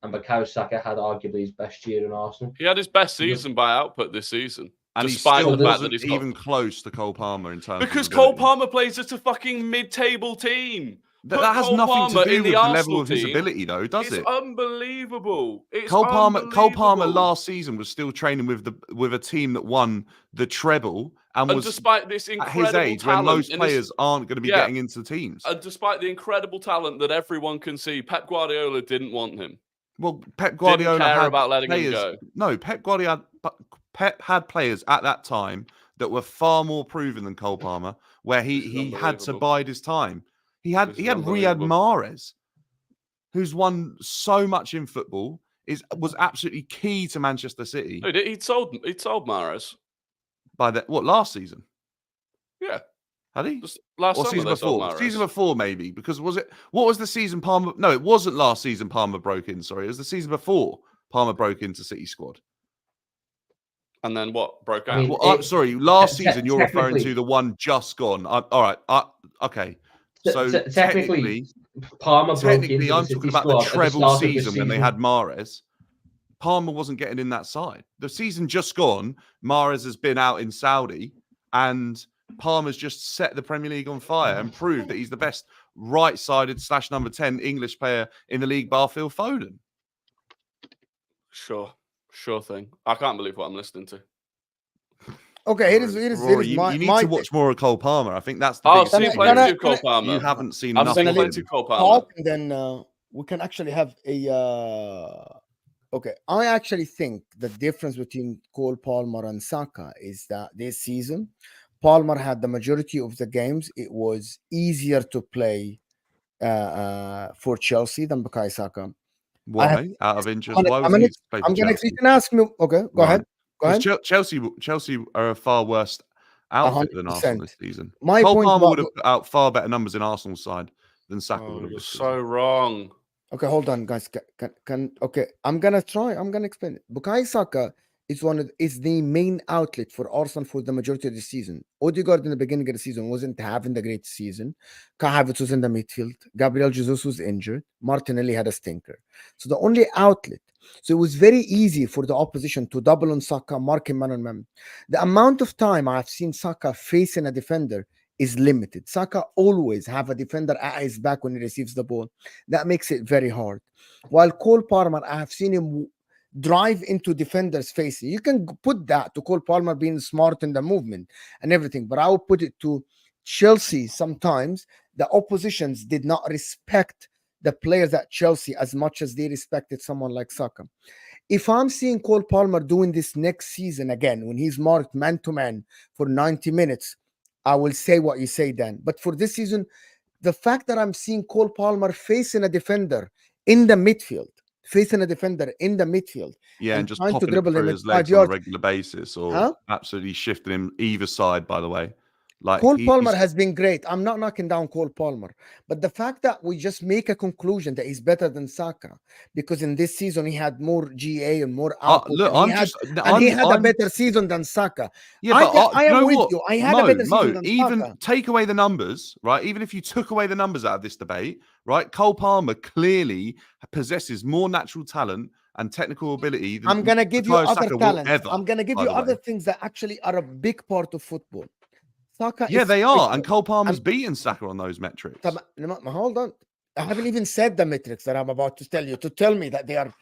S2: and Bukayo Saka had arguably his best year in Arsenal.
S3: He had his best season by output this season.
S4: And he still wasn't even close to Cole Palmer in terms
S3: because Cole Palmer plays at a fucking mid-table team.
S4: That has nothing to do with the level of his ability, though, does it?
S3: It's unbelievable.
S4: Cole Palmer last season was still training with a team that won the treble and was
S3: despite this incredible
S4: at his age
S3: talent,
S4: when most players aren't going to be getting into the teams.
S3: And despite the incredible talent that everyone can see, Pep Guardiola didn't want him.
S4: Well, Pep Guardiola
S3: didn't care
S4: had
S3: about letting
S4: players,
S3: him go.
S4: No, Pep had players at that time that were far more proven than Cole Palmer, where he had to bide his time. He had Riyad Mahrez, who's won so much in football, was absolutely key to Manchester City.
S3: No, he'd sold Mahrez
S4: by last season?
S3: Yeah.
S4: Had he?
S3: Just last
S4: or season before? Season before, maybe. Because what was the season Palmer? No, it wasn't last season Palmer broke in. Sorry, it was the season before Palmer broke into City squad.
S3: And then what broke out?
S4: Last season you're referring to the one just gone. All right. Okay. So technically,
S2: Palmer.
S4: I'm talking about the treble season when they had Mahrez. Palmer wasn't getting in that side. The season just gone, Mahrez has been out in Saudi, and Palmer's just set the Premier League on fire and proved that he's the best right-sided / number 10 English player in the league, bar Phil Foden.
S3: Sure thing. I can't believe what I'm listening to.
S1: Okay, you
S4: need to watch more of Cole Palmer. I think that's the
S3: I've seen plenty of Cole Palmer.
S4: You haven't seen
S3: enough of Cole Palmer.
S1: And then we can actually have a... Okay, I actually think the difference between Cole Palmer and Saka is that this season, Palmer had the majority of the games. It was easier to play for Chelsea than Bukayo Saka.
S4: Why? Out of interest? Why was he played for Chelsea?
S1: You can ask me. Okay, go ahead.
S4: Chelsea are a far worse outfit 100%. Than Arsenal this season.
S1: Cole
S4: Palmer would have put out far better numbers in Arsenal's side than Saka would have.
S3: You're so wrong.
S1: Okay, hold on, guys. Okay, I'm gonna explain it. Bukayo Saka is the main outlet for Arsenal for the majority of the season. Odegaard in the beginning of the season wasn't having the great season. Kai Havertz was in the midfield. Gabriel Jesus was injured. Martinelli had a stinker. So the only outlet. So it was very easy for the opposition to double on Saka, mark him man on man. The amount of time I've seen Saka facing a defender is limited. Saka always have a defender at his back when he receives the ball. That makes it very hard. While Cole Palmer, I have seen him drive into defenders' faces. You can put that to Cole Palmer being smart in the movement and everything, but I would put it to Chelsea sometimes. The oppositions did not respect the players at Chelsea as much as they respected someone like Saka. If I'm seeing Cole Palmer doing this next season again, when he's marked man-to-man for 90 minutes, I will say what you say then. But for this season, the fact that I'm seeing Cole Palmer facing a defender in the midfield,
S4: yeah, and just
S1: trying to
S4: popping
S1: dribble
S4: it through
S1: him
S4: his legs on a regular basis, or absolutely shifting him either side, by the way. Like
S1: Cole Palmer has been great. I'm not knocking down Cole Palmer, but the fact that we just make a conclusion that he's better than Saka because in this season he had more GA and more output,
S4: look,
S1: he had a better season than Saka.
S4: Yeah, but
S1: I am with you. I had a better season than
S4: even
S1: Saka.
S4: Take away the numbers, right? Even if you took away the numbers out of this debate, right? Cole Palmer clearly possesses more natural talent and technical ability than
S1: I'm gonna give you other talents. I'm gonna give you other things that actually are a big part of football. Saka
S4: they are, and Cole Palmer's beaten Saka on those metrics.
S1: Hold on, I haven't even said the metrics that I'm about to tell you to tell me that they are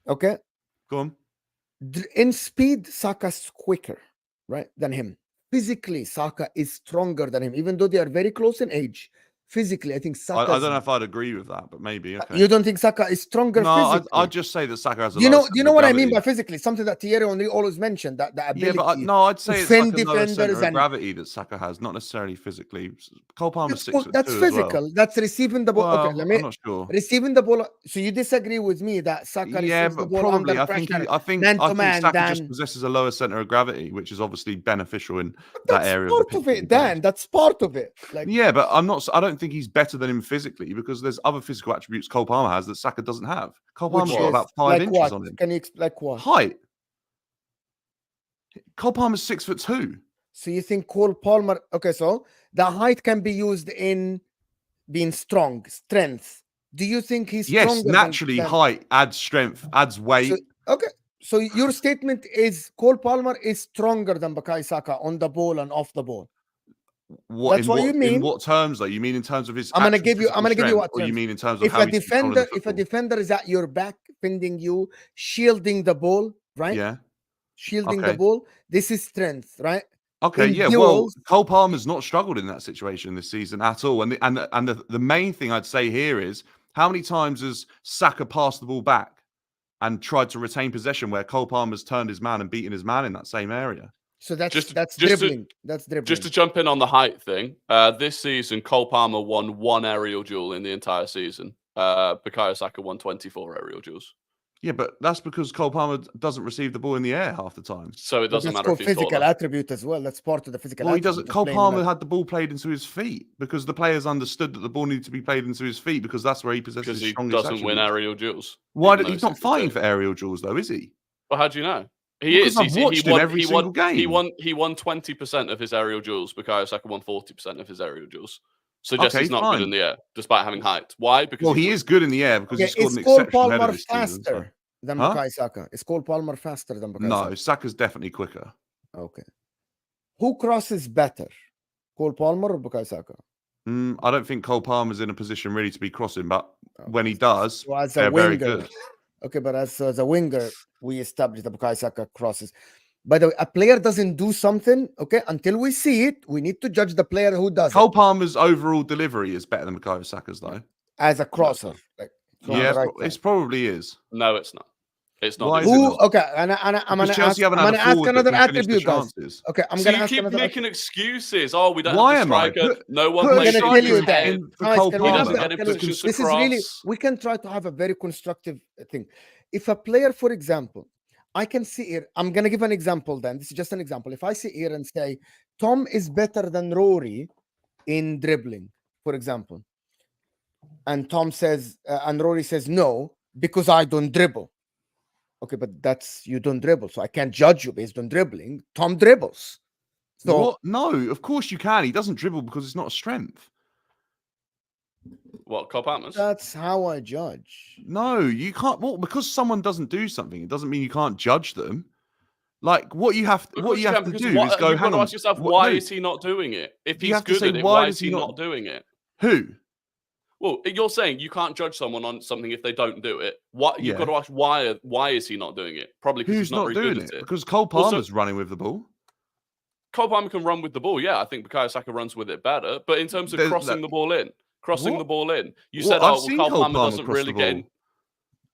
S1: okay.
S4: Go on.
S1: In speed, Saka's quicker, right, than him. Physically, Saka is stronger than him, even though they are very close in age. Physically, I think Saka.
S4: I don't know if I'd agree with that, but maybe. Okay.
S1: You don't think Saka is stronger physically?
S4: I'd just say that Saka has a
S1: you know what I mean by physically? Something that Thierry Henry always mentioned, that the ability.
S4: Yeah, but I'd say it's like a lower center of gravity that Saka has, not necessarily physically. Cole Palmer's 6'2"
S1: That's physical.
S4: Well.
S1: That's receiving the ball.
S4: Well,
S1: okay,
S4: I'm not sure.
S1: Receiving the ball. So you disagree with me that Saka receives the ball
S4: probably.
S1: under pressure?
S4: I think Saka just possesses a lower center of gravity, which is obviously beneficial in that area.
S1: That's part of it, Dan. That's part of it.
S4: Yeah, but I don't think he's better than him physically, because there's other physical attributes Cole Palmer has that Saka doesn't have. Cole Palmer's got about 5 inches on him.
S1: Can you explain what?
S4: Height. Cole Palmer's 6'2".
S1: So you think Cole Palmer? Okay, so the height can be used in being strong, strength. Do you think he's stronger?
S4: Yes, naturally, height adds strength, adds weight.
S1: So your statement is Cole Palmer is stronger than Bukayo Saka on the ball and off the ball. That's what you mean.
S4: In what terms, though? You mean in terms of his?
S1: I'm gonna give you what?
S4: Or you mean in terms of
S1: if a defender is at your back, fending you, shielding the ball, right?
S4: Yeah,
S1: shielding the ball. This is strength, right?
S4: Okay, yeah. Well, Cole Palmer's not struggled in that situation this season at all. And the main thing I'd say here is, how many times has Saka passed the ball back and tried to retain possession where Cole Palmer's turned his man and beaten his man in that same area?
S1: So that's dribbling. That's dribbling.
S3: Just to jump in on the height thing, this season Cole Palmer won 1 aerial duel in the entire season. Bukayo Saka won 24 aerial duels.
S4: Yeah, but that's because Cole Palmer doesn't receive the ball in the air half the time.
S3: So it doesn't matter if he's
S1: physical attribute as well. That's part of the physical.
S4: Well, he doesn't. Cole Palmer had the ball played into his feet because the players understood that the ball needed to be played into his feet, because that's where he possesses his strongest
S3: attributes. Because he doesn't win aerial duels.
S4: Why? He's not fighting for aerial duels, though, is he?
S3: Well, how do you know? He is.
S4: I've watched him every single game.
S3: He won 20% of his aerial duels. Bukayo Saka won 40% of his aerial duels. Suggests he's not good in the air, despite having height. Why? Because
S4: he is good in the air because he scored an exceptional header this season.
S1: Than Bukayo Saka. Is Cole Palmer faster than Bukayo Saka?
S4: No, Saka's definitely quicker.
S1: Okay. Who crosses better, Cole Palmer or Bukayo Saka?
S4: I don't think Cole Palmer's in a position really to be crossing, but when he does,
S1: as
S4: they're
S1: a winger,
S4: very good.
S1: Okay, but as a winger, we established that Bukayo Saka crosses. By the way, a player doesn't do something, okay, until we see it, we need to judge the player who does
S4: Cole Palmer's overall delivery is better than Bukayo Saka's, though.
S1: As a crosser.
S4: Yeah, it probably is.
S3: No, it's not. It's not.
S4: Why is it not?
S1: Okay, and I'm going to ask another attribute, guys. Okay, I'm going to ask
S3: another. You keep making excuses. Oh, we don't
S4: Why
S3: have a striker. No one
S1: plays.
S3: makes
S1: tell you that.
S3: This
S1: is really, we can try to have a very constructive thing. If a player, for example, I can see here, I'm going to give an example then. This is just an example. If I sit here and say, Tom is better than Rory in dribbling, for example, and Tom says, and Rory says, no, because I don't dribble. Okay, but that's you don't dribble, so I can't judge you based on dribbling. Tom dribbles. So
S4: what? No, of course you can. He doesn't dribble because it's not a strength.
S3: What, Cole Palmer's?
S1: that's how I judge.
S4: No, you can't. Well, because someone doesn't do something, it doesn't mean you can't judge them. Like what you have to do is go.
S3: You've got to ask yourself, why is he not doing it? If he's good at it, why is he not doing it?
S4: Who?
S3: Well, you're saying you can't judge someone on something if they don't do it. What you've got to ask why is he not doing it? Probably because he's not very good at it.
S4: Because Cole Palmer's running with the ball.
S3: Cole Palmer can run with the ball, yeah. I think Bukayo Saka runs with it better. But in terms of crossing the ball in, you said, Cole Palmer doesn't really get in.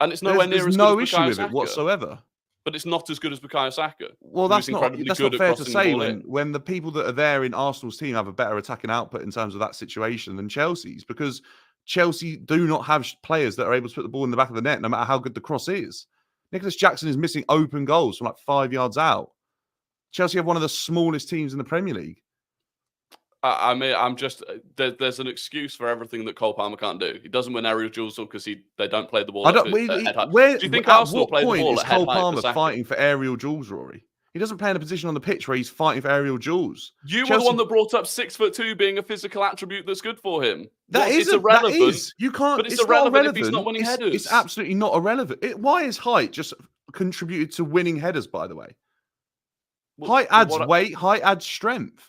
S3: And it's nowhere near as good as Bukayo Saka.
S4: No issue with it whatsoever.
S3: But it's not as good as Bukayo Saka.
S4: Well, that's not fair to say when the people that are there in Arsenal's team have a better attacking output in terms of that situation than Chelsea's, because Chelsea do not have players that are able to put the ball in the back of the net no matter how good the cross is. Nicholas Jackson is missing open goals from like 5 yards out. Chelsea have one of the smallest teams in the Premier League.
S3: I mean, I'm just there's an excuse for everything that Cole Palmer can't do. He doesn't win aerial duels because they don't play the ball. Do you think Arsenal play the ball at head height? Cole Palmer
S4: fighting for aerial duels, Rory? He doesn't play in a position on the pitch where he's fighting for aerial duels.
S3: You were the one that brought up 6'2" being a physical attribute that's good for him.
S4: It's irrelevant. You can't.
S3: But it's irrelevant if he's not winning headers.
S4: It's absolutely not irrelevant. Why is height just contributed to winning headers? By the way, height adds weight. Height adds strength.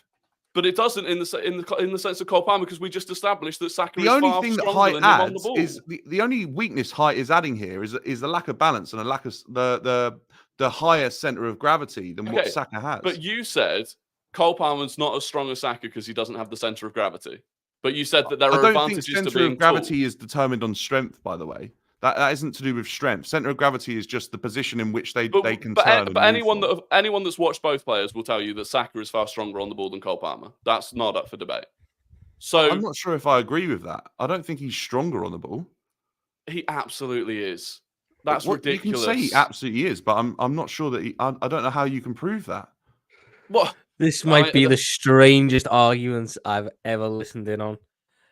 S3: But it doesn't in the sense of Cole Palmer, because we just established that Saka is far stronger than him on the ball.
S4: The only weakness height is adding here is the lack of balance and a lack of the higher center of gravity than what Saka has.
S3: But you said Cole Palmer's not as strong as Saka because he doesn't have the center of gravity. But you said that there are advantages to being tall.
S4: Center of gravity is determined on strength, by the way. That isn't to do with strength. Center of gravity is just the position in which they can turn.
S3: But anyone that's watched both players will tell you that Saka is far stronger on the ball than Cole Palmer. That's not up for debate. So
S4: I'm not sure if I agree with that. I don't think he's stronger on the ball.
S3: He absolutely is. That's ridiculous.
S4: You can say he absolutely is, but I'm not sure that I don't know how you can prove that.
S3: What?
S5: This might be the strangest arguments I've ever listened in on.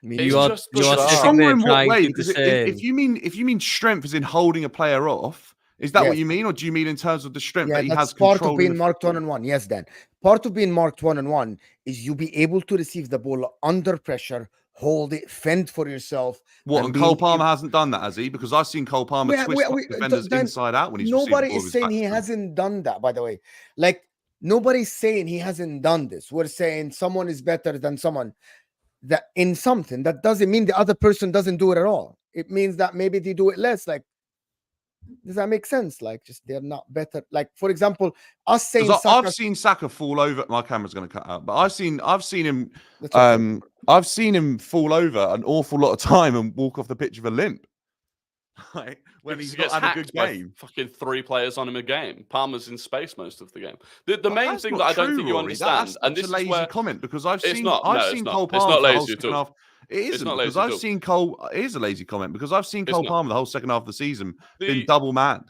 S5: You are sitting there trying to say,
S4: if you mean strength as in holding a player off, is that what you mean, or do you mean in terms of the strength that he has?
S1: Part of being marked 1-on-1. Yes, Dan. Part of being marked 1-on-1 is you be able to receive the ball under pressure, hold it, fend for yourself.
S4: What? And Cole Palmer hasn't done that, has he? Because I've seen Cole Palmer twist defenders inside out when he's
S1: nobody is saying he hasn't done that. By the way, like nobody's saying he hasn't done this. We're saying someone is better than someone. That in something that doesn't mean the other person doesn't do it at all. It means that maybe they do it less. Like, does that make sense? Like, just they're not better. Like, for example, us saying
S4: I've seen Saka fall over. My camera's going to cut out, but I've seen him. I've seen him fall over an awful lot of time and walk off the pitch with a limp. Like, when he's not had a good game.
S3: Fucking 3 players on him a game. Palmer's in space most of the game. The main thing that I don't think you understand, and this is a lazy
S4: comment, because I've seen
S3: Cole
S4: Palmer.
S3: It's not lazy at all.
S4: It isn't, because I've seen Cole. It is a lazy comment because I've seen Cole Palmer the whole second half of the season been double manned.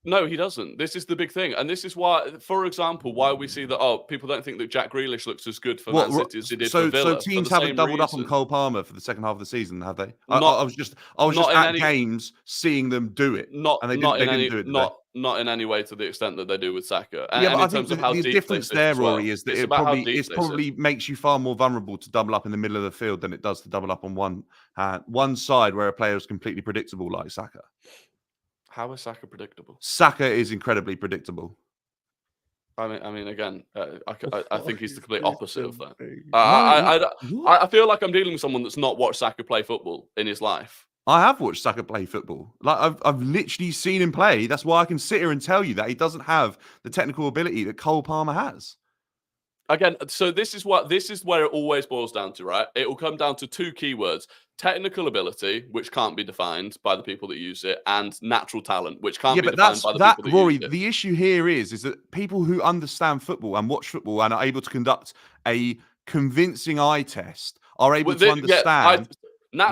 S3: No, he doesn't. This is the big thing. And this is why, for example, why we see that, people don't think that Jack Grealish looks as good for Man City as he did for Villa.
S4: So teams haven't doubled up on Cole Palmer for the second half of the season, have they? I was just at games seeing them do it. They didn't do it.
S3: Not in any way to the extent that they do with Saka.
S4: Yeah, but I think the difference there, Rory, is that it probably makes you far more vulnerable to double up in the middle of the field than it does to double up on one side where a player is completely predictable like Saka.
S3: How is Saka predictable?
S4: Saka is incredibly predictable.
S3: I mean, again, I think he's the complete opposite of that. I feel like I'm dealing with someone that's not watched Saka play football in his life.
S4: I have watched Saka play football. Like I've literally seen him play. That's why I can sit here and tell you that he doesn't have the technical ability that Cole Palmer has.
S3: Again, so this is where it always boils down to, right? It will come down to 2 keywords: technical ability, which can't be defined by the people that use it, and natural talent, which can't be defined by the people that
S4: Rory,
S3: use it.
S4: The issue here is that people who understand football and watch football and are able to conduct a convincing eye test are able to understand.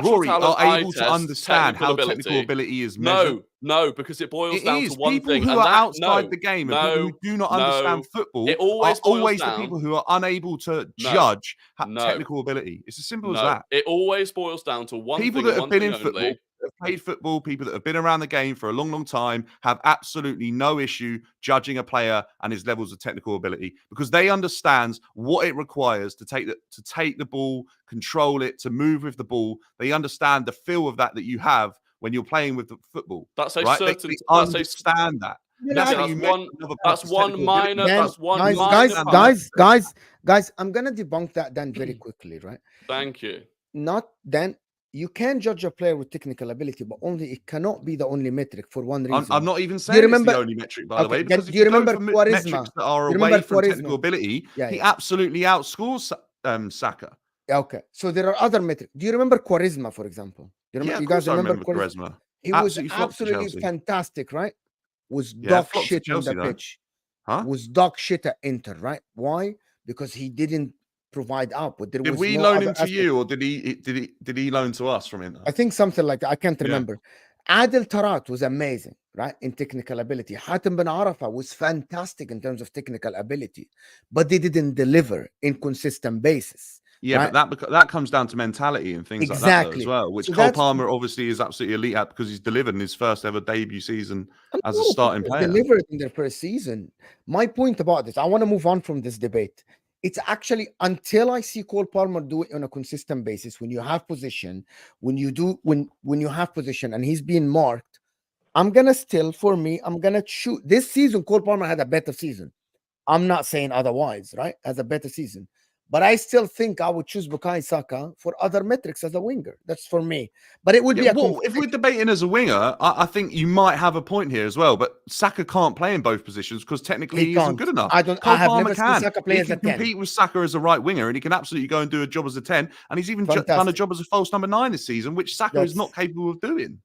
S3: Rory
S4: are able to understand how technical ability is measured.
S3: No, because it boils down to one
S4: people
S3: thing.
S4: Who are outside the game and people who do not understand football are always the people who are unable to judge technical ability. It's as simple as that.
S3: It always boils down to one thing.
S4: People that have been in football that have played football, people that have been around the game for a long, long time, have absolutely no issue judging a player and his levels of technical ability because they understand what it requires to take the ball, control it, to move with the ball. They understand the feel of that you have when you're playing with the football.
S3: That's a
S4: right?
S3: certain.
S4: They understand that.
S3: That's one minor.
S1: Guys, I'm gonna debunk that then very quickly, right?
S3: Thank you.
S1: Not then. You can judge a player with technical ability, but only it cannot be the only metric for one reason.
S4: I'm not even saying it's the only metric, by the way, because
S1: do you remember
S4: metrics that are away from technical ability, he absolutely outscores Saka.
S1: Okay, so there are other metrics. Do you remember Quaresma, for example? You guys remember Quaresma? He was absolutely fantastic, right? Was dog shit on the pitch. Was dog shit at Inter, right? Why? Because he didn't provide output.
S4: Did we loan him to you, or did he loan to us from Inter?
S1: I think something like that. I can't remember. Adel Tarat was amazing, right, in technical ability. Hatem Ben Arafah was fantastic in terms of technical ability, but they didn't deliver in consistent basis.
S4: Yeah, right? But that comes down to mentality and things like that though, as well, which Cole Palmer obviously is absolutely elite at because he's delivered in his first ever debut season as a starting player.
S1: Delivered in their first season. My point about this, I want to move on from this debate. It's actually until I see Cole Palmer do it on a consistent basis, when you have position, when you have position and he's being marked, I'm gonna choose this season. Cole Palmer had a better season. I'm not saying otherwise, right? Has a better season. But I still think I would choose Bukayo Saka for other metrics as a winger. That's for me. But it would be
S4: if we're debating as a winger, I think you might have a point here as well. But Saka can't play in both positions because technically he isn't good enough.
S1: I have never seen Saka play as a 10.
S4: He can compete with Saka as a right winger, and he can absolutely go and do a job as a 10. And he's even done a job as a false number 9 this season, which Saka is not capable of doing.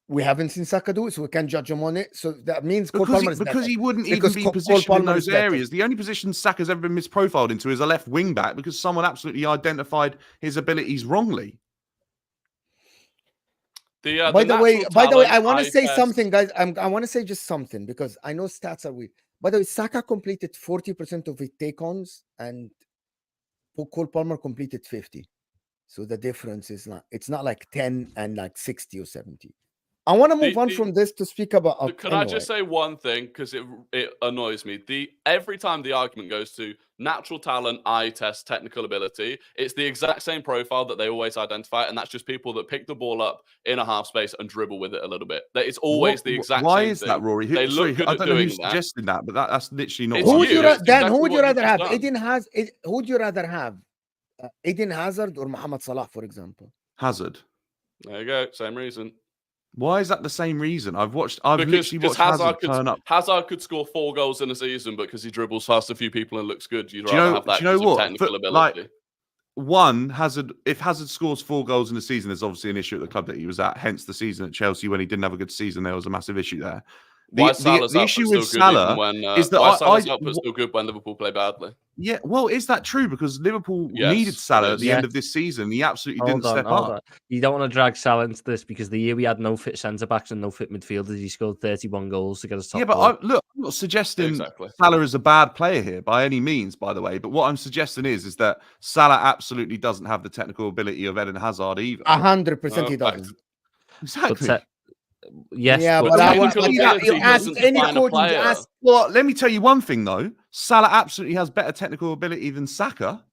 S1: We haven't seen Saka do it, so we can't judge him on it. So that means Cole Palmer is
S4: because he wouldn't even be positioned in those areas. The only position Saka's ever been misprofiled into is a left wing back because someone absolutely identified his abilities wrongly.
S1: By the way, I want to say something, guys. I want to say just something because I know stats are weak. By the way, Saka completed 40% of his take-ons, and Cole Palmer completed 50. So the difference is it's not like 10 and like 60 or 70. I want to move on from this to speak about.
S3: Can I just say one thing because it annoys me? Every time the argument goes to natural talent, eye test, technical ability, it's the exact same profile that they always identify, and that's just people that pick the ball up in a half space and dribble with it a little bit. It's always the exact same thing.
S4: Why is that, Rory?
S3: They look good
S4: I
S3: at
S4: don't know
S3: doing
S4: who's suggesting that, but that's literally not.
S1: Who would you rather have? Who would you rather have? Eden Hazard or Mohamed Salah, for example?
S4: Hazard.
S3: There you go. Same reason.
S4: Why is that the same reason? I've literally watched Hazard turn up.
S3: Hazard could score 4 goals in a season because he dribbles past a few people and looks good. You'd rather have that because of technical ability.
S4: If Hazard scores 4 goals in a season, there's obviously an issue at the club that he was at. Hence the season at Chelsea when he didn't have a good season, there was a massive issue there. The issue with Salah is that
S3: Salah's output's still good when Liverpool play badly.
S4: Yeah, well, is that true? Because Liverpool needed Salah at the end of this season. He absolutely didn't step up.
S5: You don't want to drag Salah into this because the year we had no fit centre-backs and no fit midfielders, he scored 31 goals to get us top.
S4: Yeah, but I'm not suggesting Salah is a bad player here by any means, by the way. But what I'm suggesting is that Salah absolutely doesn't have the technical ability of Eden Hazard either.
S1: 100% he doesn't.
S4: Exactly.
S5: Yes,
S1: but you ask any coach.
S4: Well, let me tell you one thing though. Salah absolutely has better technical ability than Saka.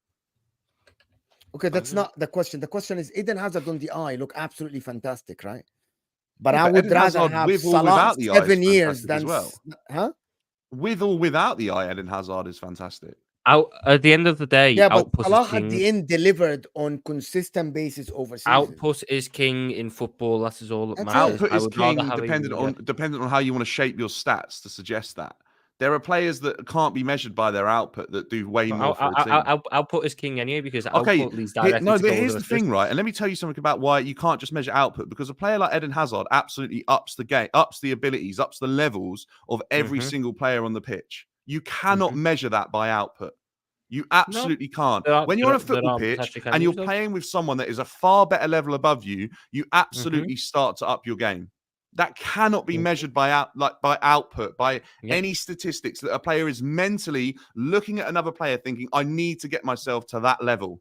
S1: Okay, that's not the question. The question is Eden Hazard on the eye look absolutely fantastic, right? But I would rather have Salah 7 years than
S4: With or without the eye, Eden Hazard is fantastic.
S5: At the end of the day,
S1: but Salah at the end delivered on consistent basis over season.
S5: Output is king in football. That is all that matters.
S4: Output is king dependent on how you want to shape your stats to suggest that. There are players that can't be measured by their output that do way more for a team.
S5: Output is king anyway because output leads directly to
S4: but here's the thing, right? And let me tell you something about why you can't just measure output, because a player like Eden Hazard absolutely ups the game, ups the abilities, ups the levels of every single player on the pitch. You cannot measure that by output. You absolutely can't. When you're on a football pitch and you're playing with someone that is a far better level above you, you absolutely start to up your game. That cannot be measured by output, by any statistics that a player is mentally looking at another player thinking, I need to get myself to that level.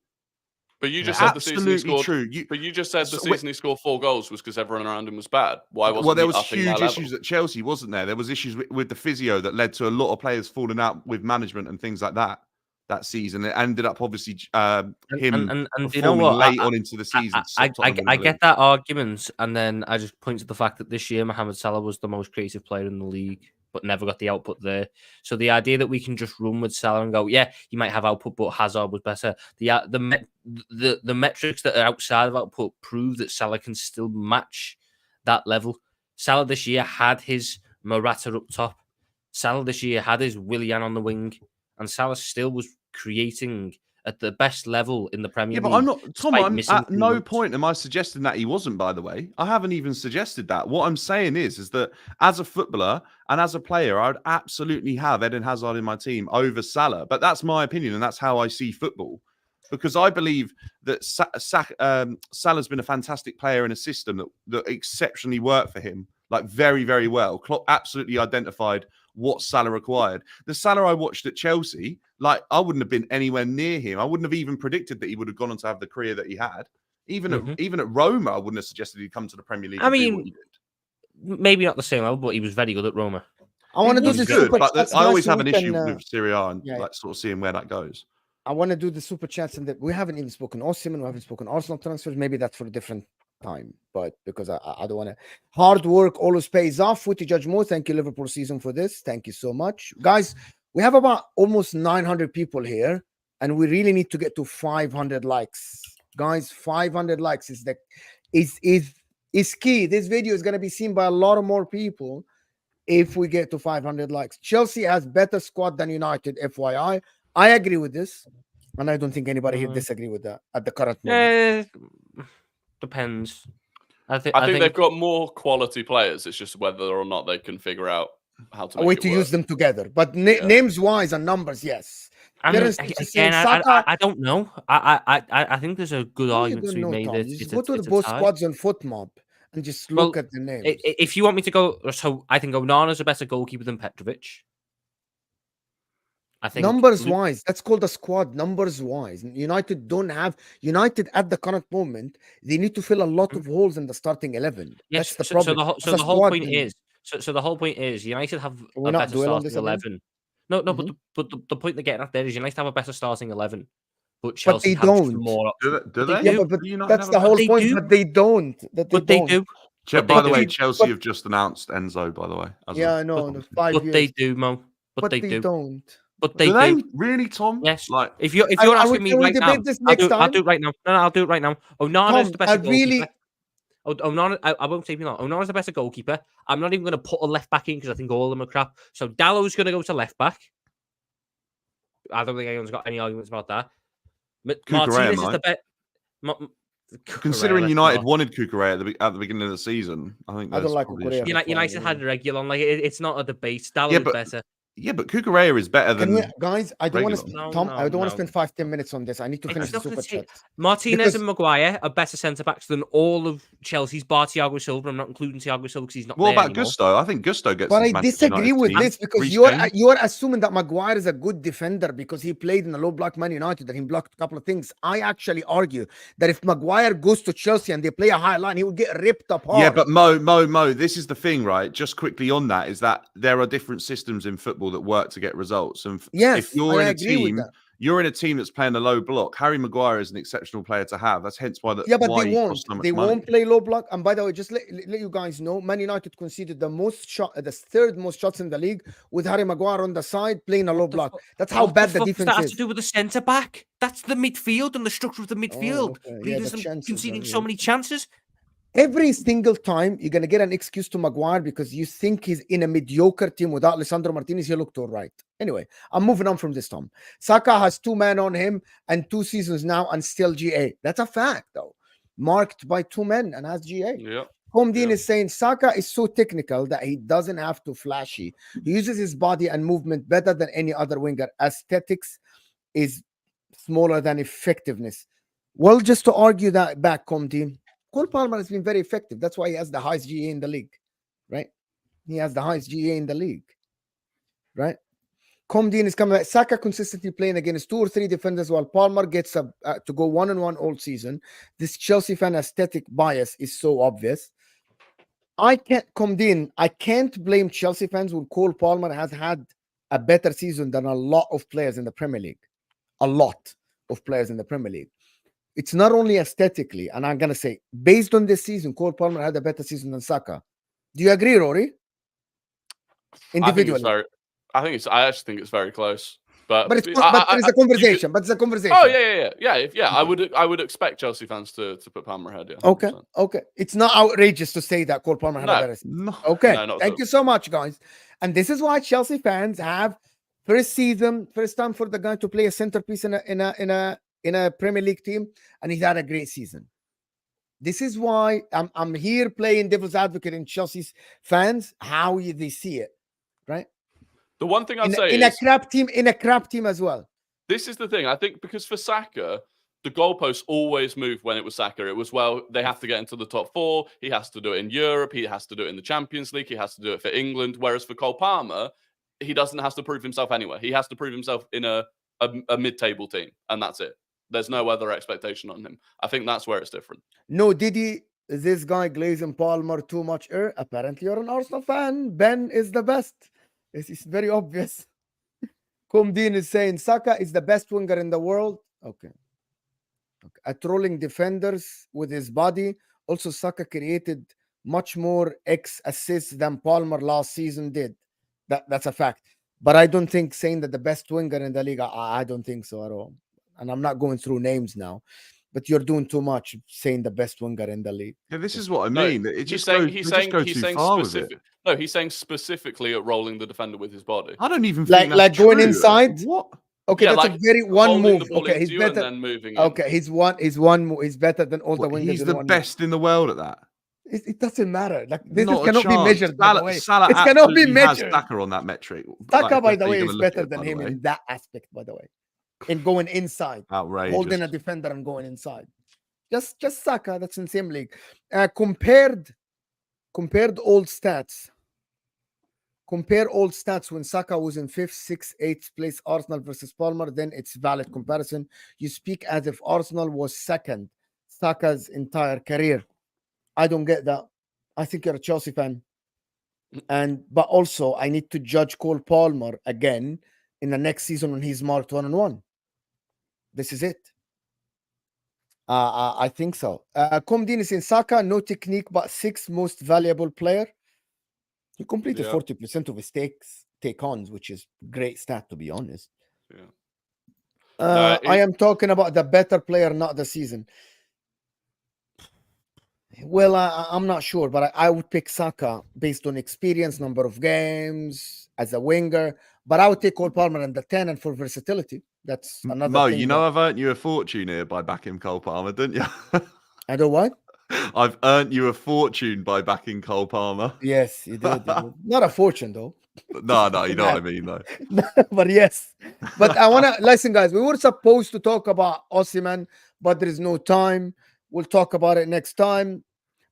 S3: But you just said the season he
S4: absolutely
S3: scored.
S4: true.
S3: But you just said the season he scored 4 goals was because everyone around him was bad. Why wasn't
S4: there
S3: he
S4: was
S3: upping
S4: huge
S3: their
S4: issues
S3: level?
S4: at Chelsea, wasn't there? There was issues with the physio that led to a lot of players falling out with management and things like that season. It ended up obviously him
S5: and
S4: performing
S5: you know what?
S4: late on into the season.
S5: I get that argument, and then I just point to the fact that this year Mohamed Salah was the most creative player in the league, but never got the output there. So the idea that we can just run with Salah and go, yeah, he might have output, but Hazard was better. The metrics that are outside of output prove that Salah can still match that level. Salah this year had his Morata up top. Salah this year had his Willian on the wing, and Salah still was creating at the best level in the Premier League.
S4: Yeah, but I'm not, Tom, at no
S5: months.
S4: point am I suggesting that he wasn't, by the way. I haven't even suggested that. What I'm saying is that as a footballer and as a player, I would absolutely have Eden Hazard in my team over Salah. But that's my opinion, and that's how I see football. Because I believe that Salah's been a fantastic player in a system that exceptionally worked for him, like very, very well. Klopp absolutely identified what Salah required. The Salah I watched at Chelsea, like I wouldn't have been anywhere near him. I wouldn't have even predicted that he would have gone on to have the career that he had. Even at Roma, I wouldn't have suggested he'd come to the Premier League. I mean, do what he did.
S5: Maybe not the same level, but he was very good at Roma.
S1: I want to do this
S4: good, but I always have an issue with Serie A and like sort of seeing where that goes.
S1: I want to do the super chats, and we haven't even spoken Osimhen, we haven't spoken Arsenal transfers. Maybe that's for a different time, but because I don't want to. Hard work always pays off. With JUDGEMO, thank you Liverpool season for this. Thank you so much, guys. We have about almost 900 people here, and we really need to get to 500 likes, guys. 500 likes is key. This video is going to be seen by a lot of more people if we get to 500 likes. Chelsea has better squad than United, FYI. I agree with this, and I don't think anybody here disagree with that at the current moment.
S5: Depends.
S3: I think they've got more quality players. It's just whether or not they can figure out how to make
S1: a way
S3: it
S1: to
S3: work.
S1: use them together. But names wise and numbers, yes.
S5: I don't know. I think there's a good argument to be made.
S1: Just go to both squads on FootMob and just look at the names.
S5: If you want me to go, so I think Onana's a better goalkeeper than Petrovic. I think
S1: numbers wise, that's called a squad. Numbers wise, United don't have at the current moment. They need to fill a lot of holes in the starting 11.
S5: Yes,
S1: that's the problem.
S5: So the whole point is, the whole point is, United have a better starting 11. No, but the point they're getting at there is United have a better starting 11, but Chelsea
S1: don't.
S5: More.
S4: Do they?
S1: Yeah, but that's the whole point. But they don't.
S5: But they do.
S4: By the way, Chelsea have just announced Enzo. By the way,
S1: yeah, I know.
S5: But they do, Mo. But they
S1: don't.
S5: But they do.
S4: Really, Tom?
S5: Yes.
S4: Like,
S5: if you're asking me right now, I'll do it right now. No, I'll do it right now. Onana's the best goalkeeper. Onana, I won't say you know. Onana's the better goalkeeper. I'm not even going to put a left back in because I think all of them are crap. So Dallow's going to go to left back. I don't think anyone's got any arguments about that. Martinez is the best.
S4: Considering United wanted Cucurella at the beginning of the season, I think that's
S5: United had a regular. Like it's not a debate. Dallow is better.
S4: Yeah, but Cucurella is better than
S1: guys. I don't want to, Tom. I don't want to spend 5-10 minutes on this. I need to finish the super chat.
S5: Martinez and Maguire are better centre backs than all of Chelsea's, bar Thiago Silva. I'm not including Thiago Silva because he's not. What
S4: about Gusto? I think Gusto gets.
S1: But I disagree with this because you're assuming that Maguire is a good defender because he played in a low block Man United and he blocked a couple of things. I actually argue that if Maguire goes to Chelsea and they play a high line, he will get ripped apart.
S4: Yeah, but Mo, this is the thing, right? Just quickly on that is that there are different systems in football that work to get results. And if you're in a team, that's playing a low block. Harry Maguire is an exceptional player to have. That's hence why
S1: but they won't play low block. And by the way, just let you guys know, Man United conceded the third most shots in the league with Harry Maguire on the side playing a low block. That's how bad the defense is.
S5: That has to do with the centre back. That's the midfield and the structure of the midfield. Leaders conceding so many chances.
S1: Every single time you're going to get an excuse to Maguire because you think he's in a mediocre team without Lisandro Martinez. He looked all right. Anyway, I'm moving on from this, Tom. Saka has 2 men on him and 2 seasons now and still GA. That's a fact, though. Marked by 2 men and has GA.
S3: Yeah.
S1: Dean is saying Saka is so technical that he doesn't have to flashy. He uses his body and movement better than any other winger. Aesthetics is smaller than effectiveness. Well, just to argue that back, Dean. Cole Palmer has been very effective. That's why he has the highest GA in the league, right? He has the highest GA in the league, right? Comdean is coming back. Saka consistently playing against 2 or 3 defenders while Palmer gets to go 1-on-1 all season. This Chelsea fan aesthetic bias is so obvious. I can't blame Chelsea fans when Cole Palmer has had a better season than a lot of players in the Premier League. A lot of players in the Premier League. It's not only aesthetically, and I'm going to say, based on this season, Cole Palmer had a better season than Saka. Do you agree, Rory? Individually.
S3: I actually think it's very close. But
S1: it's a conversation. But it's a conversation.
S3: Oh yeah. I would expect Chelsea fans to put Palmer ahead. Yeah.
S1: 100%. Okay. It's not outrageous to say that Cole Palmer had a better season.
S4: No.
S1: Okay.
S3: No,
S1: Thank you so much, guys. And this is why Chelsea fans have first time for the guy to play a centerpiece in a Premier League team, and he's had a great season. This is why I'm here playing devil's advocate in Chelsea's fans, how they see it, right?
S3: The one thing I'd say
S1: in a crap team as well.
S3: This is the thing. I think because for Saka, the goalposts always moved when it was Saka. It was, they have to get into the top 4. He has to do it in Europe. He has to do it in the Champions League. He has to do it for England. Whereas for Cole Palmer, he doesn't have to prove himself anywhere. He has to prove himself in a mid-table team, and that's it. There's no other expectation on him. I think that's where it's different.
S1: No, this guy glazing Palmer too much? Apparently, you're an Arsenal fan. Ben is the best. This is very obvious. Comdean is saying Saka is the best winger in the world. Okay. At trolling defenders with his body. Also, Saka created much more assists than Palmer last season did. That's a fact. But I don't think saying that the best winger in the league, I don't think so at all. And I'm not going through names now. But you're doing too much saying the best winger in the league.
S4: Yeah, this is what I mean. He's
S3: saying specifically at rolling the defender with his body.
S4: I don't even think
S1: that's
S4: going
S1: true. Inside.
S4: What?
S1: Okay, that's a very one move. Okay, he's better.
S3: And then moving
S1: okay, he's one move. He's better than all the wingers.
S4: He's the best in the world at that.
S1: It doesn't matter. Like this
S4: Not
S1: cannot be measured.
S4: Salah
S1: it cannot be measured.
S4: Has Saka on that metric.
S1: Saka, by the way, is better than him in that aspect. By the way, in going inside,
S4: outrageous,
S1: holding a defender and going inside. Just Saka. That's in the same league. Compared old stats. Compare old stats when Saka was in 5th, 6th, 8th place, Arsenal versus Palmer, then it's valid comparison. You speak as if Arsenal was second Saka's entire career. I don't get that. I think you're a Chelsea fan. But also, I need to judge Cole Palmer again in the next season when he's marked 1-on-1. This is it. I think so. Comdean is in Saka, no technique, but 6th most valuable player. He completed 40% of his take-ons, which is great stat, to be honest. Yeah. I am talking about the better player, not the season. Well, I'm not sure, but I would pick Saka based on experience, number of games as a winger. But I would take Cole Palmer in the 10 and for versatility. That's another thing.
S4: You know, I've earned you a fortune here by backing Cole Palmer, didn't you?
S1: I know what?
S4: I've earned you a fortune by backing Cole Palmer.
S1: Yes, you did. Not a fortune, though.
S4: No, you know what I mean, though.
S1: But yes. But I want to listen, guys. We were supposed to talk about Osimhen, but there is no time. We'll talk about it next time.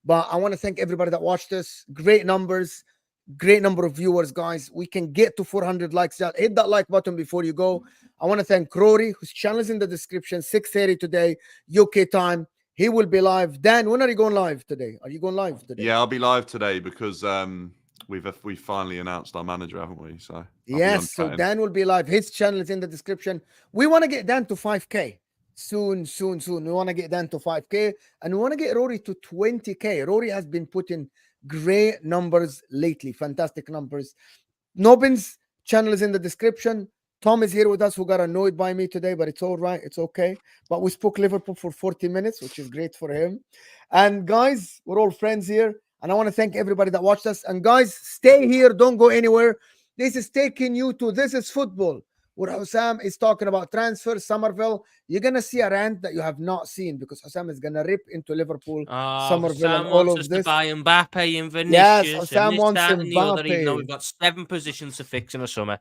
S1: But I want to thank everybody that watched this. Great numbers, great number of viewers, guys. We can get to 400 likes. Hit that like button before you go. I want to thank Rory, whose channel is in the description. 6:30 today, UK time. He will be live. Dan, when are you going live today? Are you going live today?
S4: Yeah, I'll be live today because we've finally announced our manager, haven't we? So
S1: yes, so Dan will be live. His channel is in the description. We want to get Dan to 5K soon. We want to get Dan to 5K, and we want to get Rory to 20K. Rory has been putting great numbers lately, fantastic numbers. Nobin's channel is in the description. Tom is here with us, who got annoyed by me today, but it's all right. It's okay. But we spoke Liverpool for 40 minutes, which is great for him. And guys, we're all friends here. And I want to thank everybody that watched us. And guys, stay here. Don't go anywhere. This is taking you to This Is Football, where HUSAM is talking about transfers, Summerville. You're going to see a rant that you have not seen because HUSAM is going to rip into Liverpool, Summerville, and all of this.
S5: To buy Mbappe and Vinicius.
S1: Yes, HUSAM wants Mbappe.
S5: Even though we've got 7 positions to fix in the summer.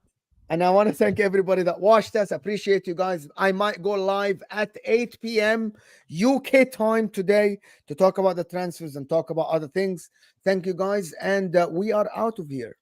S1: And I want to thank everybody that watched us. Appreciate you guys. I might go live at 8 p.m. UK time today to talk about the transfers and talk about other things. Thank you guys. And we are out of here.